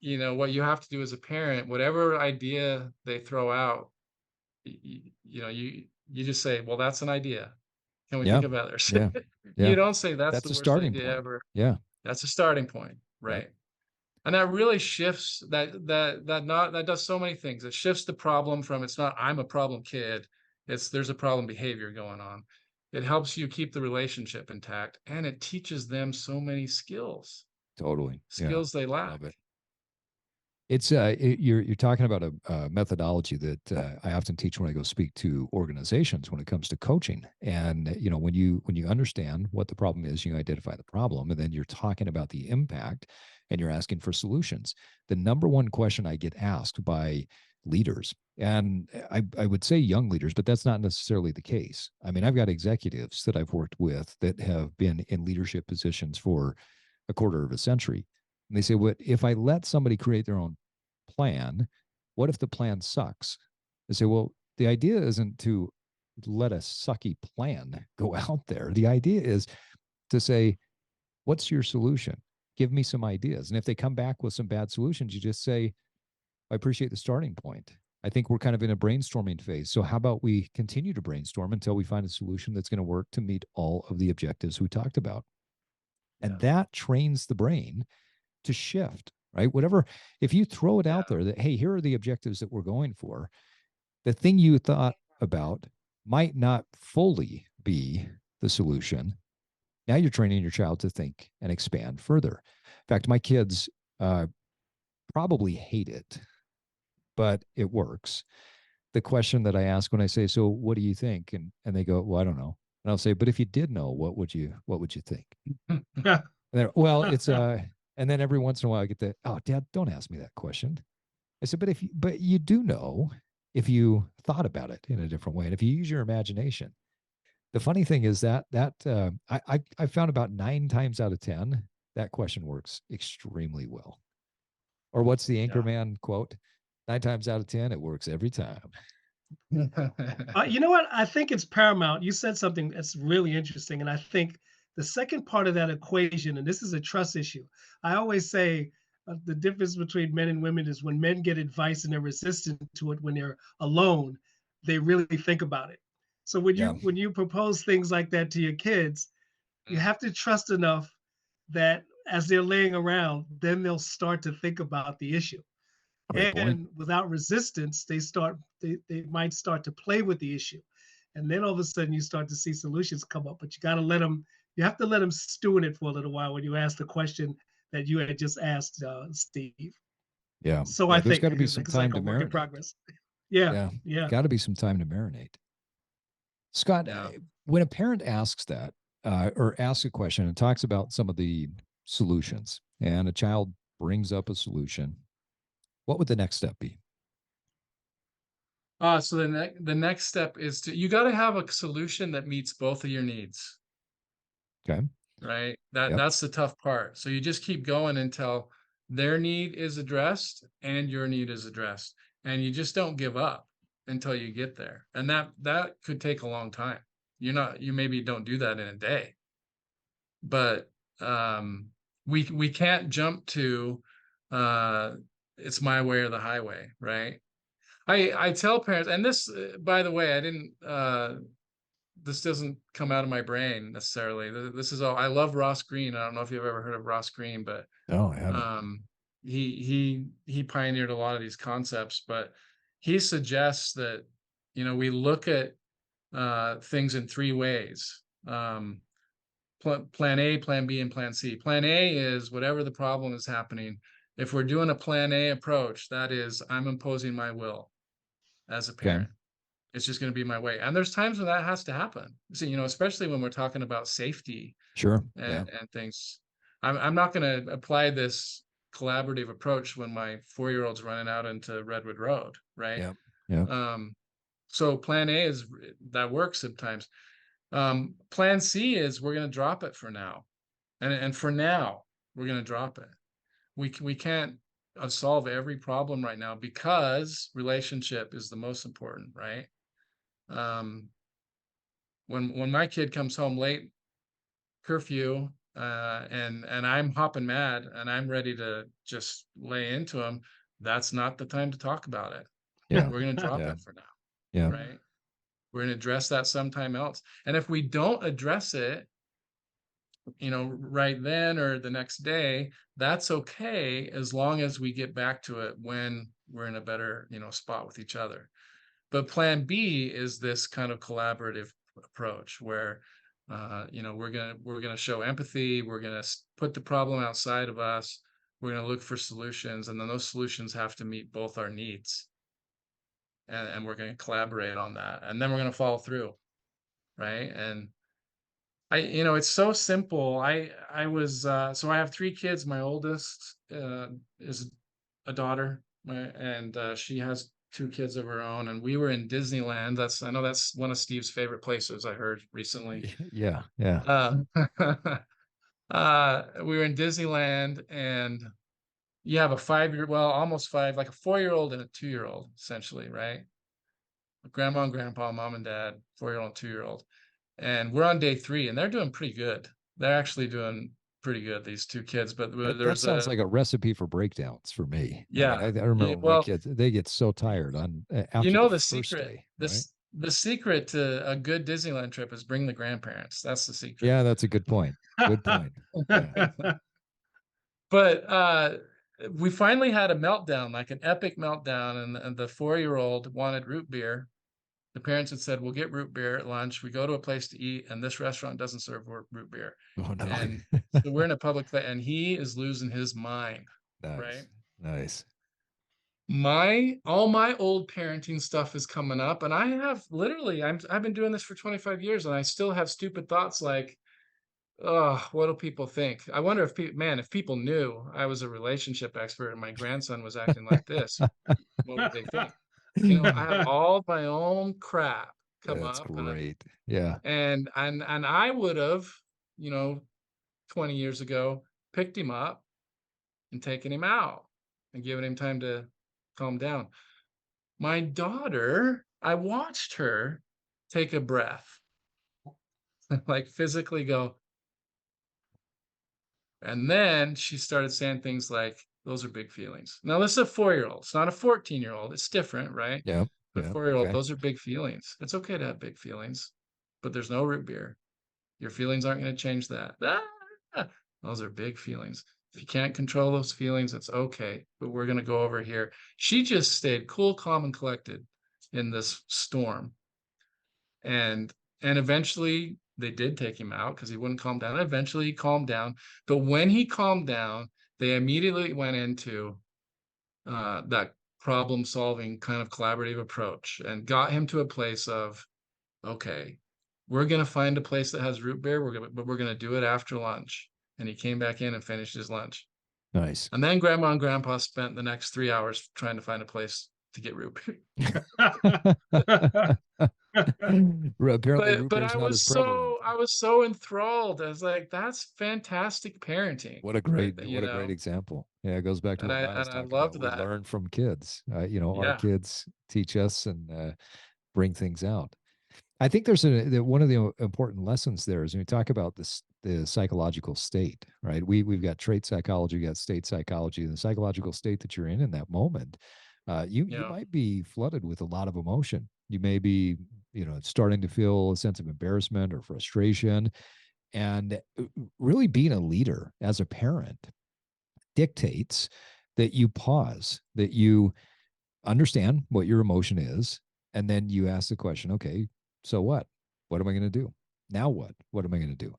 And what you have to do as a parent, whatever idea they throw out, you just say, well, that's an idea. Can we Yeah. think of others? Yeah. You Yeah. don't say that's That's the a worst starting idea point. ever. Yeah. That's a starting point, Yep. right? And that really shifts that does so many things. It shifts the problem from, it's not I'm a problem kid, it's there's a problem behavior going on. It helps you keep the relationship intact, and it teaches them so many Totally. Yeah. skills they lack. Love it. It's you're talking about a methodology that I often teach when I go speak to organizations when it comes to coaching. And when you understand what the problem is, you identify the problem, and then you're talking about the impact, and you're asking for solutions. The number one question I get asked by leaders, and I would say young leaders, but that's not necessarily the case. I mean, I've got executives that I've worked with that have been in leadership positions for a quarter of a century. And they say, what if I let somebody create their own plan? What if the plan sucks? They say, well, the idea isn't to let a sucky plan go out there. The idea is to say, what's your solution? Give me some ideas. And if they come back with some bad solutions, you just say, I appreciate the starting point. I think we're kind of in a brainstorming phase. So how about we continue to brainstorm until we find a solution that's going to work to meet all of the objectives we talked about? And Yeah, that trains the brain to shift, right? Whatever, if you throw it yeah, out there that, hey, here are the objectives that we're going for, the thing you thought about might not fully be the solution. Now you're training your child to think and expand further. In fact, my kids probably hate it, but it works. The question that I ask when I say, so what do you think? And they go, well, I don't know. And I'll say, but if you did know, what would you think? And well, it's And then every once in a while I get the, oh, Dad, don't ask me that question. I said, but you do know if you thought about it in a different way and if you use your imagination. The funny thing is I found about 9 times out of 10 that question works extremely well. Or what's the Yeah. Anchorman quote? 9 times out of 10, it works every time. You know what? I think it's paramount. You said something that's really interesting. And I think the second part of that equation, and this is a trust issue, I always say the difference between men and women is when men get advice and they're resistant to it when they're alone, they really think about it. So Yeah. when you propose things like that to your kids, you have to trust enough that as they're laying around, then they'll start to think about the issue. Great point. And without resistance, they might start to play with the issue. And then all of a sudden you start to see solutions come up, but you have to let them stew in it for a little while when you ask the question that you had just asked, Steve. Yeah. So Yeah. I There's think got to be some it's like time a to work in marinate. progress. Yeah, Yeah. yeah. Got to be some time to marinate. Scott, Yeah. when a parent asks that or asks a question and talks about some of the solutions, and a child brings up a solution, what would the next step be? So the next step is you got to have a solution that meets both of your needs, Okay. right? Yep. That's the tough part. So you just keep going until their need is addressed and your need is addressed, and you just don't give up until you get there. And that could take a long time. You maybe don't do that in a day, but we can't jump to uh, it's my way or the highway, right? I tell parents, and this, by the way, I didn't. This doesn't come out of my brain necessarily. This is all. I love Ross Greene. I don't know if you've ever heard of Ross Greene, but Oh, I haven't. he pioneered a lot of these concepts. But he suggests that we look at things in three ways. Plan A, Plan B, and Plan C. Plan A is whatever the problem is happening. If we're doing a Plan A approach, that is, I'm imposing my will as a Okay. parent. It's just going to be my way. And there's times when that has to happen. So, especially when we're talking about safety Sure. Yeah. and things. I'm not going to apply this collaborative approach when my 4-year-old's running out into Redwood Road, right? Yeah. Yeah. So Plan A that works sometimes. Plan C is we're going to drop it for now, and for now we're going to drop it. We can't solve every problem right now because relationship is the most important, right? When my kid comes home late, curfew, and I'm hopping mad and I'm ready to just lay into him, that's not the time to talk about it. Yeah. We're going to drop Yeah. it for now, Yeah. right? We're going to address that sometime else. And if we don't address it, right then or the next day, that's okay as long as we get back to it when we're in a better, spot with each other. But Plan B is this kind of collaborative approach where, we're gonna show empathy. We're gonna put the problem outside of us. We're gonna look for solutions, and then those solutions have to meet both our needs, and we're gonna collaborate on that, and then we're gonna follow through, right? And it's so simple. So I have 3 kids. My oldest is a daughter, and she has 2 kids of her own. And we were in Disneyland. I know that's one of Steve's favorite places, I heard recently. Yeah. Yeah. Uh, we were in Disneyland, and you have a 5-year, well, almost 5, like a 4-year-old and a 2-year-old, essentially, right? Grandma and grandpa, mom and dad, 4-year-old and 2-year-old. And we're on day 3, and they're doing pretty good. They're actually doing pretty good, these 2 kids. But That sounds like a recipe for breakdowns for me. I mean, yeah. I remember when my Well, kids, they get so tired after the the first secret, day, right? the secret to a good Disneyland trip is bring the grandparents. That's the secret. Yeah, that's a good point. Good point. Yeah. But we finally had a meltdown, like an epic meltdown, and the 4-year-old wanted root beer. The parents had said, we'll get root beer at lunch. We go to a place to eat, and this restaurant doesn't serve root beer. Oh no. And so we're in a public place, and he is losing his mind, right? Nice. Nice. All my old parenting stuff is coming up, and I have literally, I've been doing this for 25 years, and I still have stupid thoughts like, Oh, what do people think? I wonder if if people knew I was a relationship expert and my grandson was acting like this, what would they think? I had all my own crap come That's up, and great. Yeah. I would have, you know, 20 years ago, picked him up and taken him out and given him time to calm down. My daughter, I watched her take a breath, like physically go, and then she started saying things like, those are big feelings. Now, this is a 4-year-old. It's not a 14-year-old. It's different, right? Yeah. But Yeah. 4-year-old, Okay. those are big feelings. It's okay to have big feelings, but there's no root beer. Your feelings aren't going to change that. Ah, those are big feelings. If you can't control those feelings, it's okay. But we're going to go over here. She just stayed cool, calm, and collected in this storm. And eventually they did take him out because he wouldn't calm down. Eventually he calmed down. But when he calmed down, they immediately went into that problem solving kind of collaborative approach and got him to a place of, okay, we're going to find a place that has root beer, but we're going to do it after lunch. And he came back in and finished his lunch. Nice. And then grandma and grandpa spent the next 3 hours trying to find a place to get root beer. Apparently, root But beer is not as prevalent. I was so enthralled. I was like, that's fantastic parenting, right? What a great example. Yeah, it goes back to what Miles And I talked loved about. We that. learn from kids. Our Yeah, kids teach us and bring things out. I think there's one of the important lessons there is when we talk about the psychological state, right? We've got trait psychology, we got state psychology, and the psychological state that you're in that moment. You yeah, might be flooded with a lot of emotion. You may be, starting to feel a sense of embarrassment or frustration, and really being a leader as a parent dictates that you pause, that you understand what your emotion is, and then you ask the question, okay, so what? What am I going to do? Now what? What am I going to do?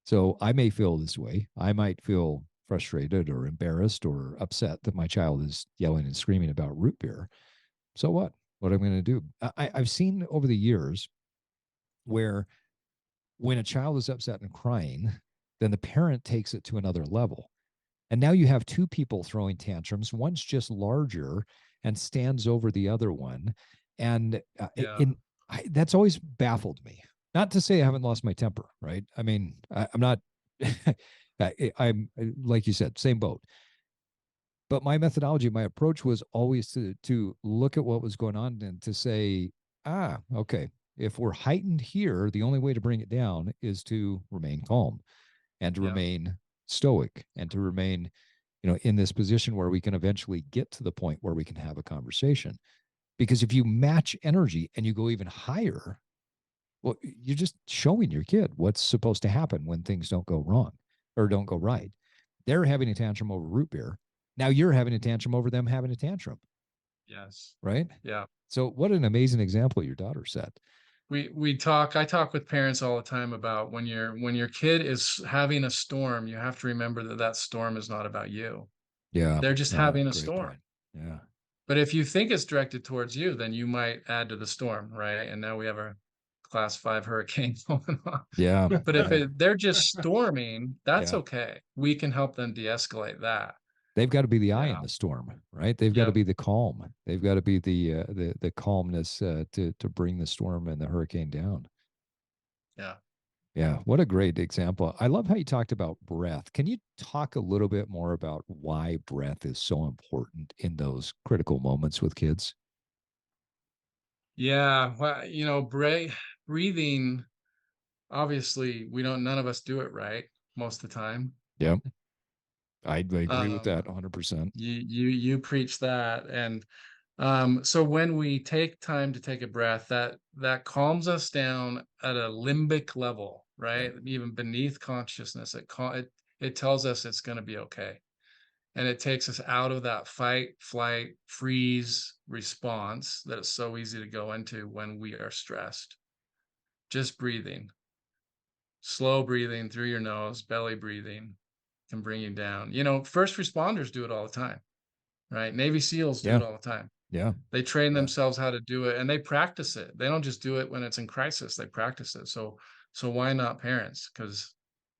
So I may feel this way. I might feel frustrated or embarrassed or upset that my child is yelling and screaming about root beer. So what? What am I going to do? I've seen over the years where when a child is upset and crying, then the parent takes it to another level. And now you have two people throwing tantrums. One's just larger and stands over the other one. And yeah, that's always baffled me. Not to say I haven't lost my temper, right? I mean, I'm not, I'm like you said, same boat. But my methodology, my approach was always to look at what was going on and to say, okay, if we're heightened here, the only way to bring it down is to remain calm and to yeah, remain stoic and to remain in this position where we can eventually get to the point where we can have a conversation. Because if you match energy and you go even higher, well, you're just showing your kid what's supposed to happen when things don't go wrong or don't go right. They're having a tantrum over root beer. Now you're having a tantrum over them having a tantrum, yes, right? yeah. So what an amazing example your daughter set. I talk with parents all the time about when your kid is having a storm, you have to remember that that storm is not about you. Yeah. They're just Oh, having a great storm. point. Yeah. But if you think it's directed towards you, then you might add to the storm, right? And now we have a class 5 hurricane going on. Yeah. But if Yeah. they're just storming, that's Yeah. okay. We can help them de-escalate that. They've got to be the eye Yeah. in the storm, right? They've got to Yep. be the calm. They've got to be the calmness to bring the storm and the hurricane down. Yeah. Yeah, what a great example. I love how you talked about breath. Can you talk a little bit more about why breath is so important in those critical moments with kids? Yeah. Well, breathing, obviously, none of us do it right most of the time. Yeah, I agree with Um, that 100%. you preach that. And so when we take time to take a breath, that calms us down at a limbic level, Yeah, right? Even beneath consciousness, it tells us it's going to be okay. And it takes us out of that fight, flight, freeze response that is so easy to go into when we are stressed. Just breathing, slow breathing through your nose, belly breathing can bring you down. First responders do it all the time, right? Navy SEALs do yeah, it all the time. yeah, They train yeah, themselves how to do it and they practice it. They don't just do it when it's in crisis, they practice it. So why not parents? Because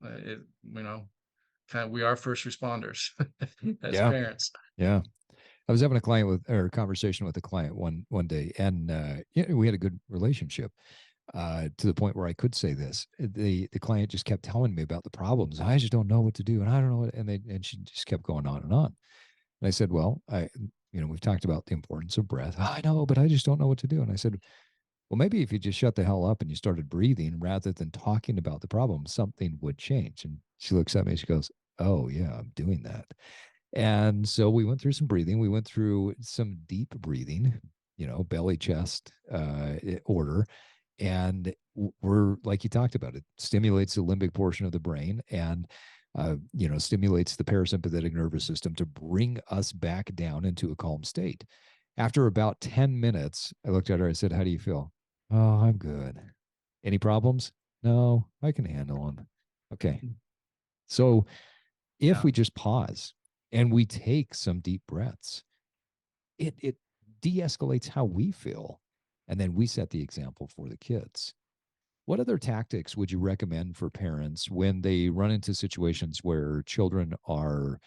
You know, kind of, we are first responders as Yeah. parents. Yeah. I was having a conversation with a client one day, and we had a good relationship to the point where I could say this. The client just kept telling me about the problems. I just don't know what to do, and I don't know what. And she just kept going on and on. And I said, well, we've talked about the importance of breath. I know, but I just don't know what to do. And I said, well, maybe if you just shut the hell up and you started breathing rather than talking about the problem, something would change. And she looks at me and she goes, oh yeah, I'm doing that. And so we went through some breathing. We went through some deep breathing, belly, chest order. And we're like you talked about, it stimulates the limbic portion of the brain and, stimulates the parasympathetic nervous system to bring us back down into a calm state. After about 10 minutes, I looked at her. I said, how do you feel? Oh, I'm good. Any problems? No, I can handle them. Okay. So if Yeah. we just pause and we take some deep breaths, it de-escalates how we feel. And then we set the example for the kids. What other tactics would you recommend for parents when they run into situations where children are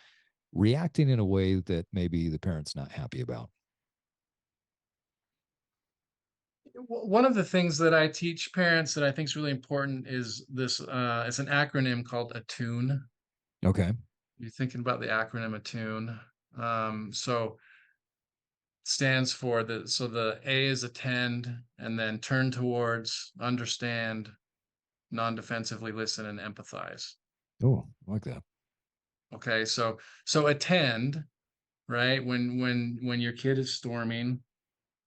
reacting in a way that maybe the parent's not happy about? One of the things that I teach parents that I think is really important is this. It's an acronym called ATTUNE. Okay. You're thinking about the acronym ATTUNE. So stands for the A is attend, and then turn towards, understand, non-defensively listen, and empathize. Oh, I like that. Okay, so attend, right? When your kid is storming,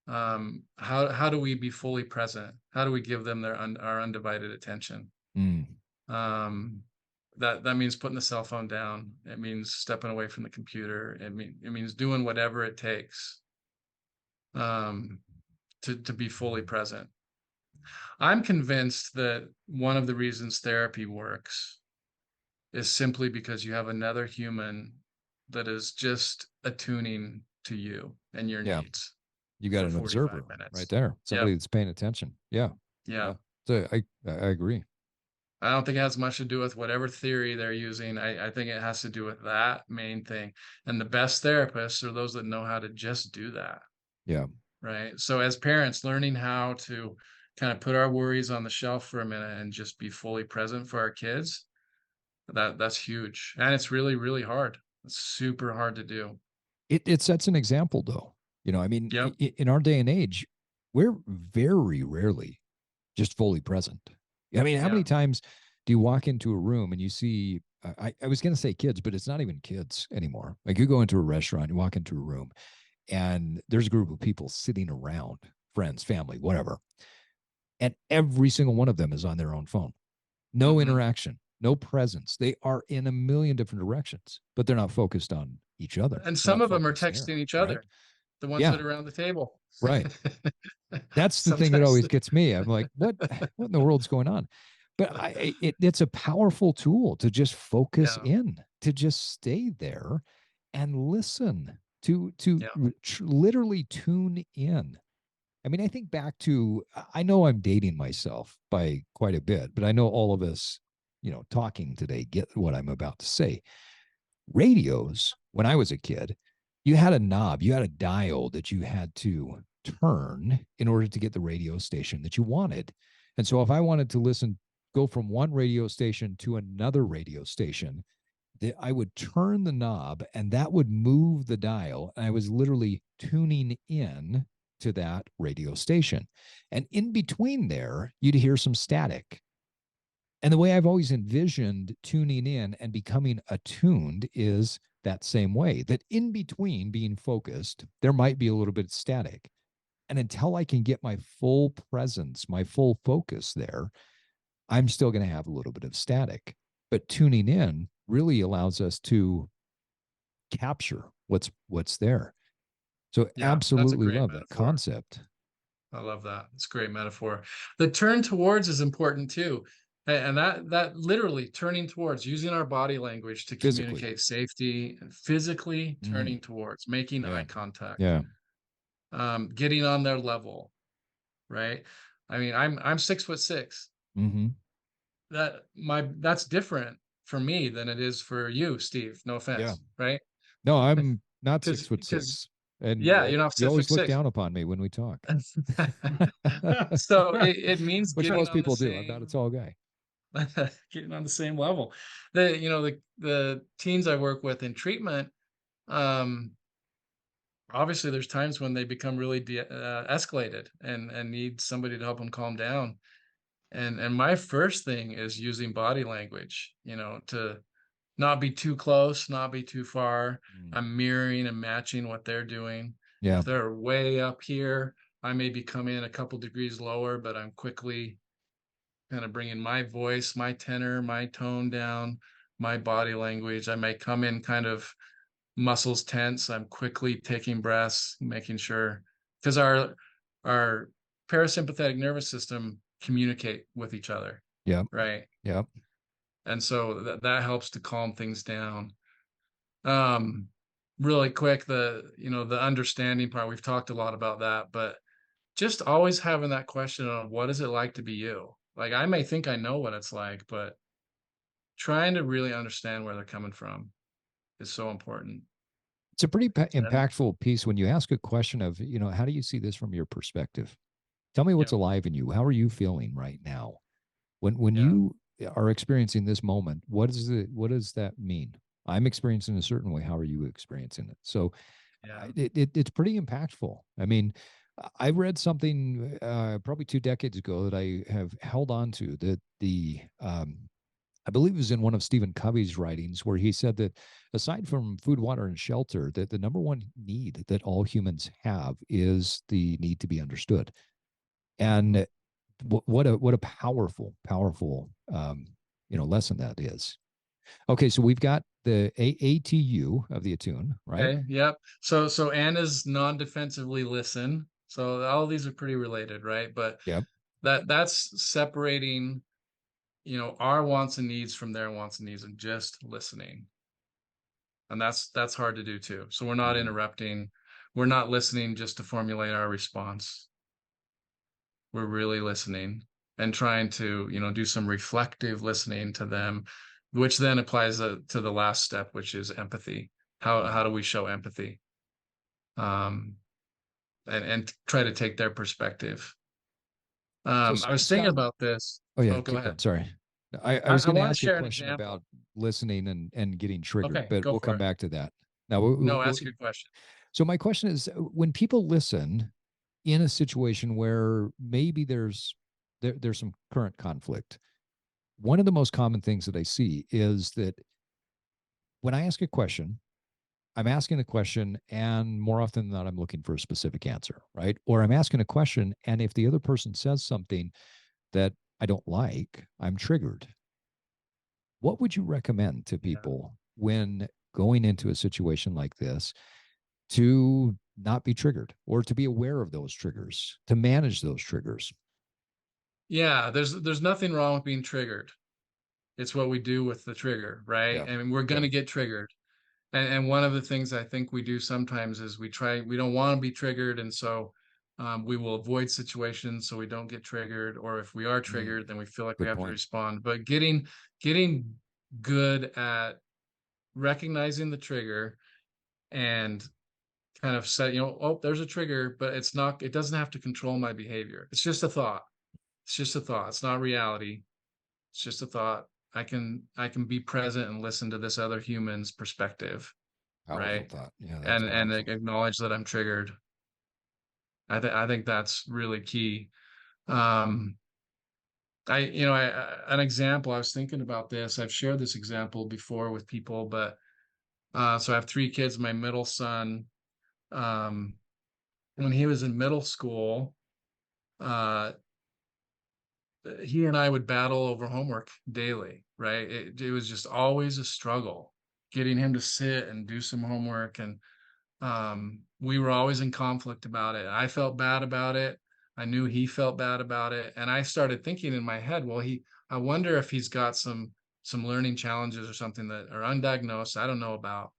how do we be fully present? How do we give them our undivided attention? Mm. Um, that means putting the cell phone down. It means stepping away from the computer. It means doing whatever it takes um, to be fully present. I'm convinced that one of the reasons therapy works is simply because you have another human that is just attuning to you and your Yeah. needs You got for an 45 observer right minutes. there. Somebody Yep. that's paying attention. Yeah. Yeah. Yeah. So I agree. I don't think it has much to do with whatever theory they're using. I think it has to do with that main thing. And the best therapists are those that know how to just do that. Yeah. Right. So as parents, learning how to kind of put our worries on the shelf for a minute and just be fully present for our kids, that's huge. And it's really, really hard. It's super hard to do. It sets an example though. I mean, Yep. in our day and age, we're very rarely just fully present. I mean, how Yeah. many times do you walk into a room and you see, I was going to say kids, but it's not even kids anymore. Like you go into a restaurant, you walk into a room, and there's a group of people sitting around, friends, family, whatever. And every single one of them is on their own phone. No Hmm. interaction, no presence. They are in a million different directions, but they're not focused on each other. And They're some not of them are focused texting there, each right? other, the ones Yeah, that are around the table. right. That's the thing that Sometimes, always gets me. I'm like, what in the world's going on? But it's a powerful tool to just focus yeah, in, to just stay there and listen, to yeah, literally tune in. I mean, I think back to, I know I'm dating myself by quite a bit, but I know all of us, talking today get what I'm about to say. Radios, when I was a kid, you had a knob, you had a dial that you had to turn in order to get the radio station that you wanted. And so if I wanted to go from one radio station to another radio station, I would turn the knob and that would move the dial. And I was literally tuning in to that radio station. And in between there, you'd hear some static. And the way I've always envisioned tuning in and becoming attuned is that same way, that in between being focused, there might be a little bit of static. And until I can get my full presence, my full focus there, I'm still going to have a little bit of static. But tuning in really allows us to capture what's there. So yeah. That's a absolutely great love that metaphor. concept. I love that. It's a great metaphor. The turn towards is important too. And that literally turning towards, using our body language to Physically. communicate safety, and physically Mm, turning towards, making eye yeah. contact, Yeah. getting on their level, right? I mean, I'm 6'6". Mm-hmm. that's different for me than it is for you, Steve. No Yeah. offense, right? No, I'm not Because 6'6", and yeah, you're not you always look 6'6". down upon me when we talk. So it means Which getting most on the people do. I'm not a same tall guy. getting on the same level. The teens I work with in treatment, um, obviously there's times when they become really escalated and need somebody to help them calm down. And my first thing is using body language, to not be too close, not be too far. Mm. I'm mirroring and matching what they're doing. Yeah. If they're way up here, I maybe come in a couple degrees lower, but I'm quickly kind of bringing my voice, my tenor, my tone down, my body language. I may come in kind of muscles tense. I'm quickly taking breaths, making sure, because our parasympathetic nervous system communicate with each other, Yeah. right? Yeah. And so that helps to calm things down. Um, Really quick, the understanding part, we've talked a lot about that, but just always having that question of what is it like to be you? Like I may think I know what it's like, but trying to really understand where they're coming from is so important. It's a pretty And impactful piece when you ask a question of, how do you see this from your perspective? Tell me what's yeah, alive in you. How are you feeling right now? When yeah, you are experiencing this moment, what does that mean? I'm experiencing a certain way. How are you experiencing it? So yeah. it's pretty impactful. I mean, I read something probably 2 decades ago that I have held on to, that I believe it was in one of Stephen Covey's writings, where he said that aside from food, water, and shelter, that the number one need that all humans have is the need to be understood. And what a powerful lesson that is. Okay, so we've got the ATU of the attune, right? Okay, yep. So Anna's non-defensively listen. So all of these are pretty related, right? But Yep. that's separating, our wants and needs from their wants and needs and just listening. And that's hard to do too. So we're not Mm. interrupting. We're not listening just to formulate our response. We're really listening and trying to, do some reflective listening to them, which then applies to the last step, which is empathy. How do we show empathy? Um, and try to take their perspective. So I was thinking Scott, about this. oh yeah, Oh, go keep ahead. going. Sorry, I was I going to want to ask a share an question example. about listening and getting triggered, Okay, but go we'll for come it. back to that. Now, No, ask your question. so my question is, when people listen in a situation where maybe there's some current conflict, one of the most common things that I see is that when I ask a question, I'm asking a question, and more often than not, I'm looking for a specific answer, right? Or I'm asking a question, and if the other person says something that I don't like, I'm triggered. What would you recommend to Yeah. people when going into a situation like this to not be triggered, or to be aware of those triggers, to manage those triggers? Yeah, there's nothing wrong with being triggered. It's what we do with the trigger, right? Yeah. I mean, we're Yeah. gonna get triggered. And one of the things I think we do sometimes is we don't want to be triggered, and so we will avoid situations so we don't get triggered. Or if we are Mm, triggered, then we feel like we good have to point. respond. But getting good at recognizing the trigger and kind of set, oh, there's a trigger, but it doesn't have to control my behavior. It's just a thought. It's just a thought. It's not reality. It's just a thought. I can be present and listen to this other human's perspective, Powerful right? thought. Yeah, that's And powerful. acknowledge that I'm triggered. I think that's really key. Um, an example. I was thinking about this. I've shared this example before with people, but so I have three kids. My middle son, um, when he was in middle school, uh, he and I would battle over homework daily, right? It was just always a struggle getting him to sit and do some homework. And we were always in conflict about it. I felt bad about it. I knew he felt bad about it. And I started thinking in my head, well, I wonder if he's got some learning challenges or something that are undiagnosed, I don't know about.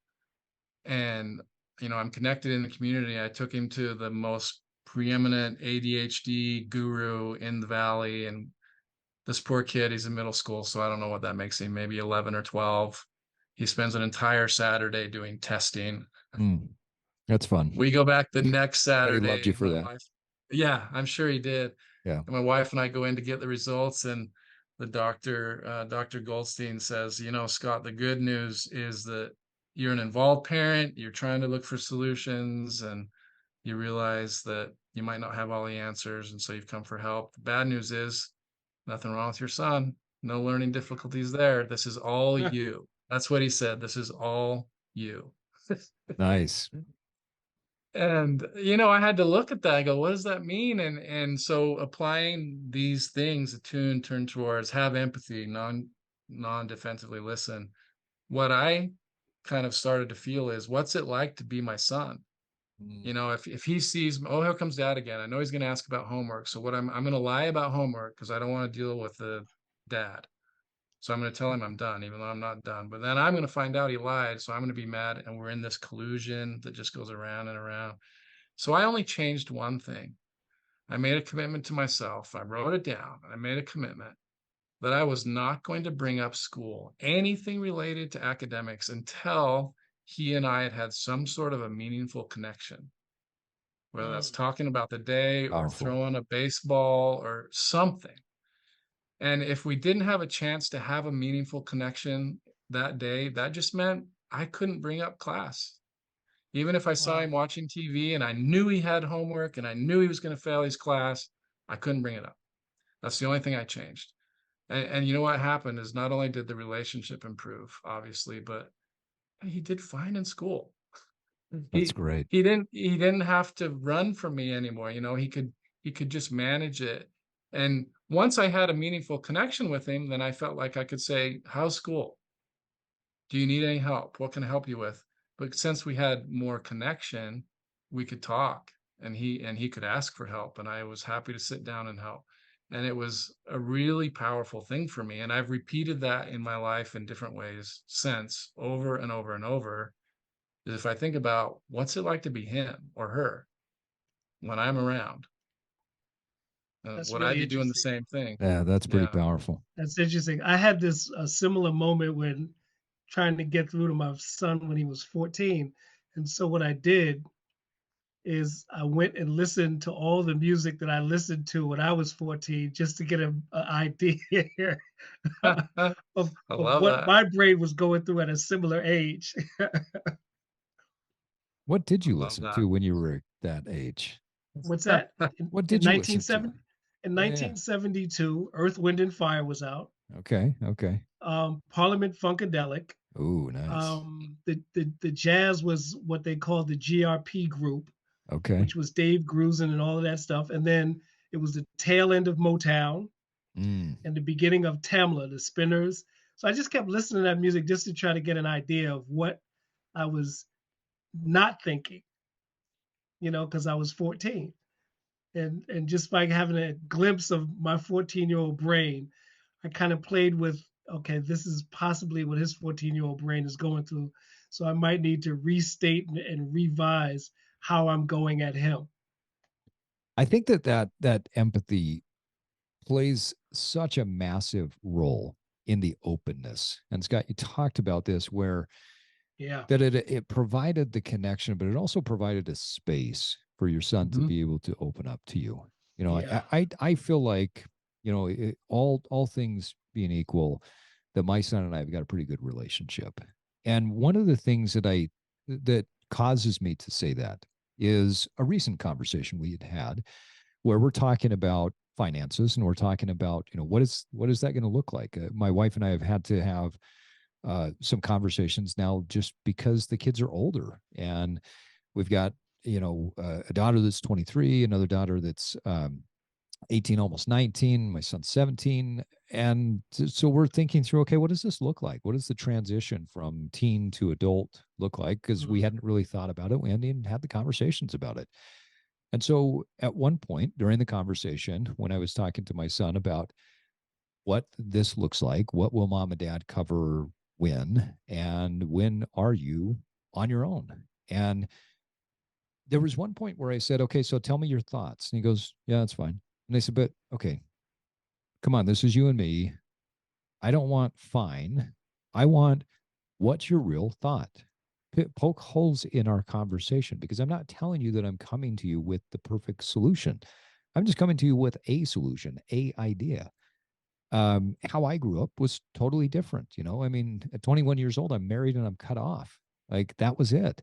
And, I'm connected in the community. I took him to the most preeminent ADHD guru in the valley, and This poor kid, he's in middle school, so I don't know what that makes him, maybe 11 or 12. He spends an entire Saturday doing testing. Mm, that's fun. We go back the next Bet he loved you Saturday. for My that. wife, yeah, I'm sure he did. Yeah. And my wife and I go in to get the results, and the doctor, Dr. Goldstein says, you know, Scott, the good news is that you're an involved parent. You're trying to look for solutions, and you realize that you might not have all the answers, and so you've come for help. The bad news is nothing wrong with your son. No learning difficulties there. This is all you. That's what he said. This is all you. Nice. And you know, I had to look at that. I go, what does that mean? And so applying these things, attune, turn towards, have empathy, non-defensively listen. What I kind of started to feel is, what's it like to be my son? Mm, You know, if he sees, oh, here comes dad again. I know he's going to ask about homework. So what I'm going to lie about homework because I don't want to deal with the dad. So I'm going to tell him I'm done, even though I'm not done. But then I'm going to find out he lied. So I'm going to be mad. And we're in this collusion that just goes around and around. So I only changed one thing. I made a commitment to myself. I wrote it down. I made a commitment that I was not going to bring up school, anything related to academics, until he and I had had some sort of a meaningful connection, whether that's Mm. talking about the day or powerful. throwing a baseball or something. And if we didn't have a chance to have a meaningful connection that day, that just meant I couldn't bring up class. Even if I saw him Wow. watching TV and I knew he had homework and I knew he was going to fail his class, I couldn't bring it up. That's the only thing I changed. And you know what happened is, not only did the relationship improve, obviously, but he did fine in school. That's He great. he didn't have to run from me anymore. You know, he could just manage it. And once I had a meaningful connection with him, then I felt like I could say, "How's school? Do you need any help? What can I help you with?" But since we had more connection, we could talk, and he could ask for help, and I was happy to sit down and help. And it was a really powerful thing for me. And I've repeated that in my life in different ways since, over and over and over. Is if I think about what's it like to be him or her when I'm around, That's would I really be doing the interesting. same thing? Yeah, that's pretty Yeah. powerful. That's interesting. I had this a similar moment when trying to get through to my son when he was 14. And so what I did is I went and listened to all the music that I listened to when I was 14 just to get an idea I of love what that. my brain was going through at a similar age. What did I you love listen that. to when you were that age? What's that? What In did you listen to? 1970, in Yeah. 1972, Earth, Wind and Fire was out. Okay. Okay. Parliament Funkadelic. Oh, nice. The jazz was what they called the GRP group, Okay. which was Dave Grusin and all of that stuff. And then it was the tail end of Motown Mm, and the beginning of Tamla, the Spinners. So I just kept listening to that music just to try to get an idea of what I was not thinking, because I was 14. And just by having a glimpse of my 14-year-old brain, I kind of played with, okay, this is possibly what his 14-year-old brain is going through. So I might need to restate and revise how I'm going at him. I think that empathy plays such a massive role in the openness. And Scott, you talked about this where Yeah. that it provided the connection, but it also provided a space for your son to Mhm. be able to open up to you. You know, Yeah. I feel like, all things being equal, that my son and I have got a pretty good relationship. And one of the things that causes me to say that is a recent conversation we had had where we're talking about finances, and we're talking about, what is that going to look like. My wife and I have had to have some conversations now just because the kids are older, and we've got, a daughter that's 23, another daughter that's 18, almost 19, my son's 17. And so we're thinking through, okay, what does this look like? What does the transition from teen to adult look like? Because we Mm. hadn't really thought about it. We hadn't even had the conversations about it. And so at one point during the conversation, when I was talking to my son about what this looks like, what will mom and dad cover when, and when are you on your own? And there was one point where I said, okay, so tell me your thoughts. And he goes, yeah, that's fine. And I said, but okay, come on, this is you and me. I don't want fine. I want what's your real thought? Poke holes in our conversation because I'm not telling you that I'm coming to you with the perfect solution. I'm just coming to you with a solution, a idea. How I grew up was totally different. I mean, at 21 years old, I'm married and I'm cut off. Like that was it.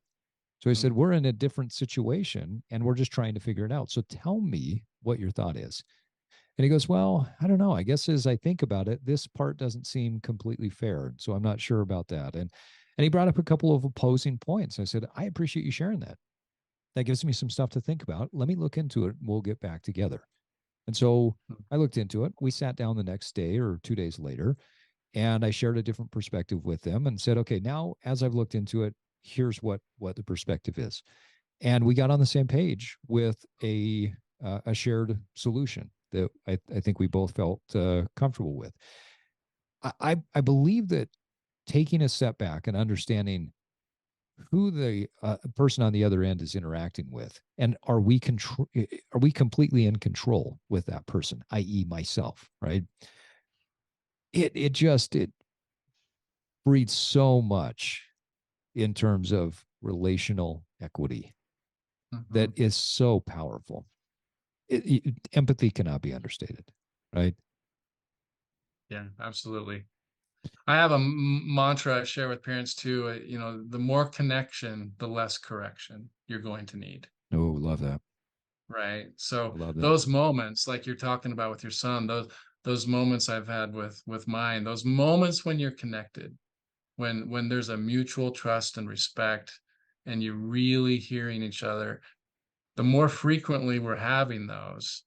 So I said, Mm. we're in a different situation and we're just trying to figure it out. So tell me what your thought is. And he goes, well, I don't know. I guess as I think about it, this part doesn't seem completely fair. So I'm not sure about that. And he brought up a couple of opposing points. I said, I appreciate you sharing that. That gives me some stuff to think about. Let me look into it and we'll get back together. And so I looked into it. We sat down the next day or 2 days later, and I shared a different perspective with them and said, okay, now as I've looked into it, here's what the perspective is. And we got on the same page with a shared solution that I think we both felt comfortable with. I believe that taking a step back and understanding who the person on the other end is interacting with, and are we completely in control with that person, i.e., myself, right? It breeds so much in terms of relational equity that Mhm. is so powerful. Empathy cannot be understated, right? Yeah, absolutely. I have a mantra I share with parents too. The more connection, the less correction you're going to need. Oh, love that. Right. I So love that. those moments, like you're talking about with your son, those moments I've had with mine, those moments when you're connected, when there's a mutual trust and respect, and you're really hearing each other, the more frequently we're having those,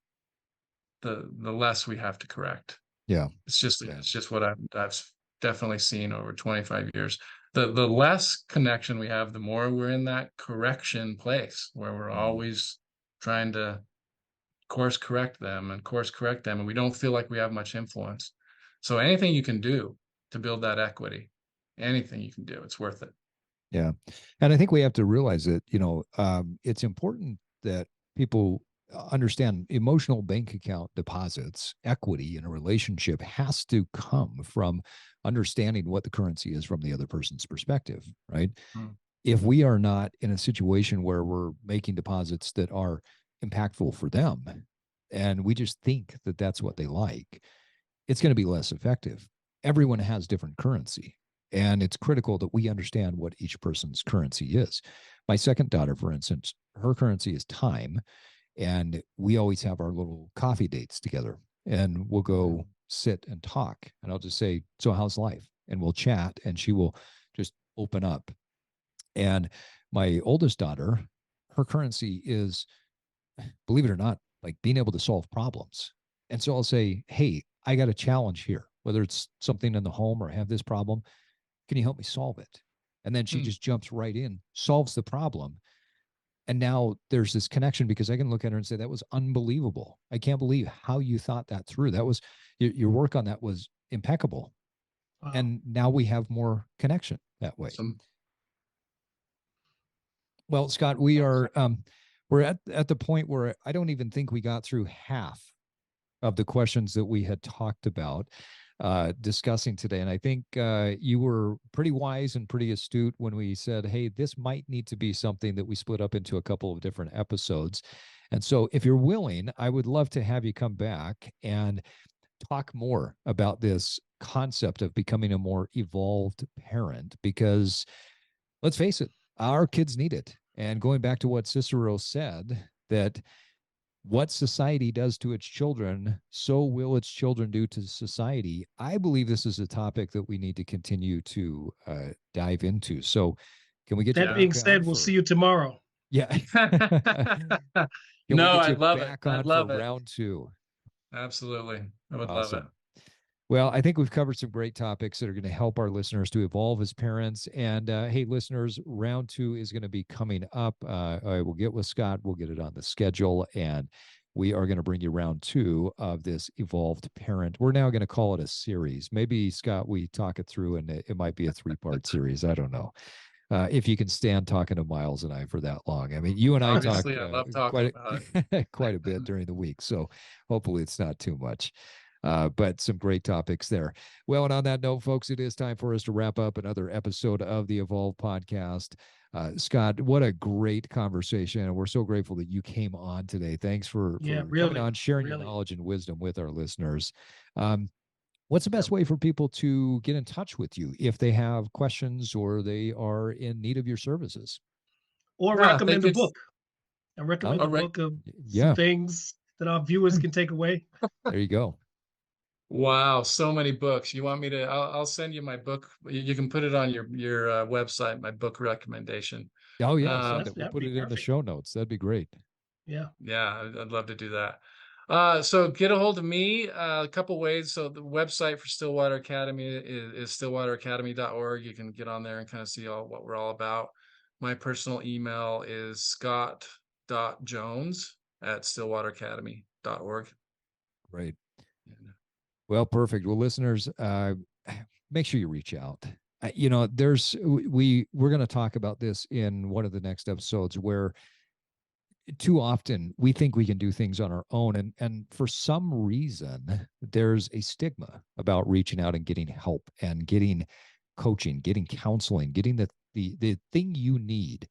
the less we have to correct. Yeah. It's just Yeah. it's just what I've definitely seen over 25 years. The less connection we have, the more we're in that correction place where we're Mm. always trying to course correct them, and we don't feel like we have much influence. So anything you can do to build that equity, anything you can do, it's worth it. Yeah. And I think we have to realize that, it's important that people understand emotional bank account deposits, equity in a relationship has to come from understanding what the currency is from the other person's perspective, right? Mm. If we are not in a situation where we're making deposits that are impactful for them and we just think that that's what they like, it's going to be less effective. Everyone has different currency, and it's critical that we understand what each person's currency is. My second daughter, for instance, her currency is time, and we always have our little coffee dates together, and we'll go sit and talk. And I'll just say, so how's life? And we'll chat, and she will just open up. And my oldest daughter, her currency is, believe it or not, like being able to solve problems. And so I'll say, hey, I got a challenge here, whether it's something in the home or I have this problem. Can you help me solve it? And then she Mm. just jumps right in, solves the problem. And now there's this connection because I can look at her and say, that was unbelievable. I can't believe how you thought that through. That was your work on that was impeccable. Wow. And now we have more connection that way. Some Well, Scott, we are we're at the point where I don't even think we got through half of the questions that we had talked about discussing today. And I think you were pretty wise and pretty astute when we said, hey, this might need to be something that we split up into a couple of different episodes. And so, if you're willing, I would love to have you come back and talk more about this concept of becoming a more evolved parent, because let's face it, our kids need it. And going back to what Cicero said, that what society does to its children, so will its children do to society. I believe this is a topic that we need to continue to dive into. So, can we get you That yeah. being back on said, we'll see for? you tomorrow. Yeah. Can we No, get you I'd love it. back I'd on for love it. round two? Absolutely. I would love it. Awesome. Well, I think we've covered some great topics that are going to help our listeners to evolve as parents. And hey, listeners, round two is going to be coming up. I will get with Scott, we'll get it on the schedule, and we are going to bring you round two of this evolved parent. We're now going to call it a series. Maybe, Scott, we talk it through and it might be a 3-part series. I don't know. If you can stand talking to Miles and I for that long. I mean, you and I talk Obviously, I love talking quite about quite a bit during the week, so hopefully it's not too much. But some great topics there. Well, and on that note, folks, it is time for us to wrap up another episode of the Evolve podcast. Scott, what a great conversation. And we're so grateful that you came on today. Thanks for coming on, sharing your knowledge and wisdom with our listeners. What's the best way for people to get in touch with you if they have questions or they are in need of your services? Or recommend a book. I recommend a book of some things that our viewers can take away. There you go. Wow, so many books. You want me to? I'll send you my book. You can put it on your website. My book recommendation. Oh yeah, we'll put it in the show notes. That'd be great. Yeah, I'd love to do that. So get a hold of me a couple ways. So the website for Stillwater Academy is stillwateracademy.org. You can get on there and kind of see what we're all about. My personal email is scott.jones@stillwateracademy.org. Right. Well, perfect. Well, listeners, make sure you reach out. We're going to talk about this in one of the next episodes, where too often we think we can do things on our own, and for some reason there's a stigma about reaching out and getting help and getting coaching, getting counseling, getting the thing you need.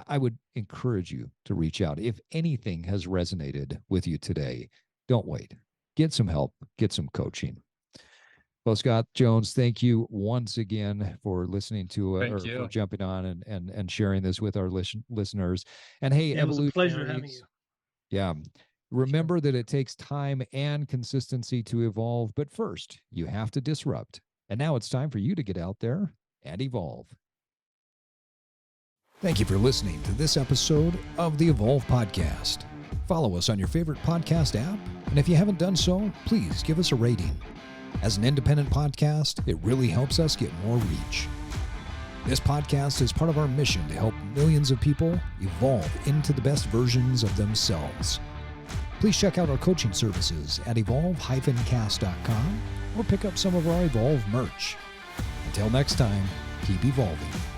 I would encourage you to reach out. If anything has resonated with you today, don't wait. Get some help, get some coaching. Well, Scott Jones, thank you once again for listening to for jumping on and sharing this with our listeners. And hey, it was a pleasure having you. Yeah. Remember that it takes time and consistency to evolve, but first you have to disrupt. And now it's time for you to get out there and evolve. Thank you for listening to this episode of the Evolve Podcast. Follow us on your favorite podcast app, and if you haven't done so, please give us a rating. As an independent podcast, it really helps us get more reach. This podcast is part of our mission to help millions of people evolve into the best versions of themselves. Please check out our coaching services at evolve-cast.com or pick up some of our Evolve merch. Until next time, keep evolving.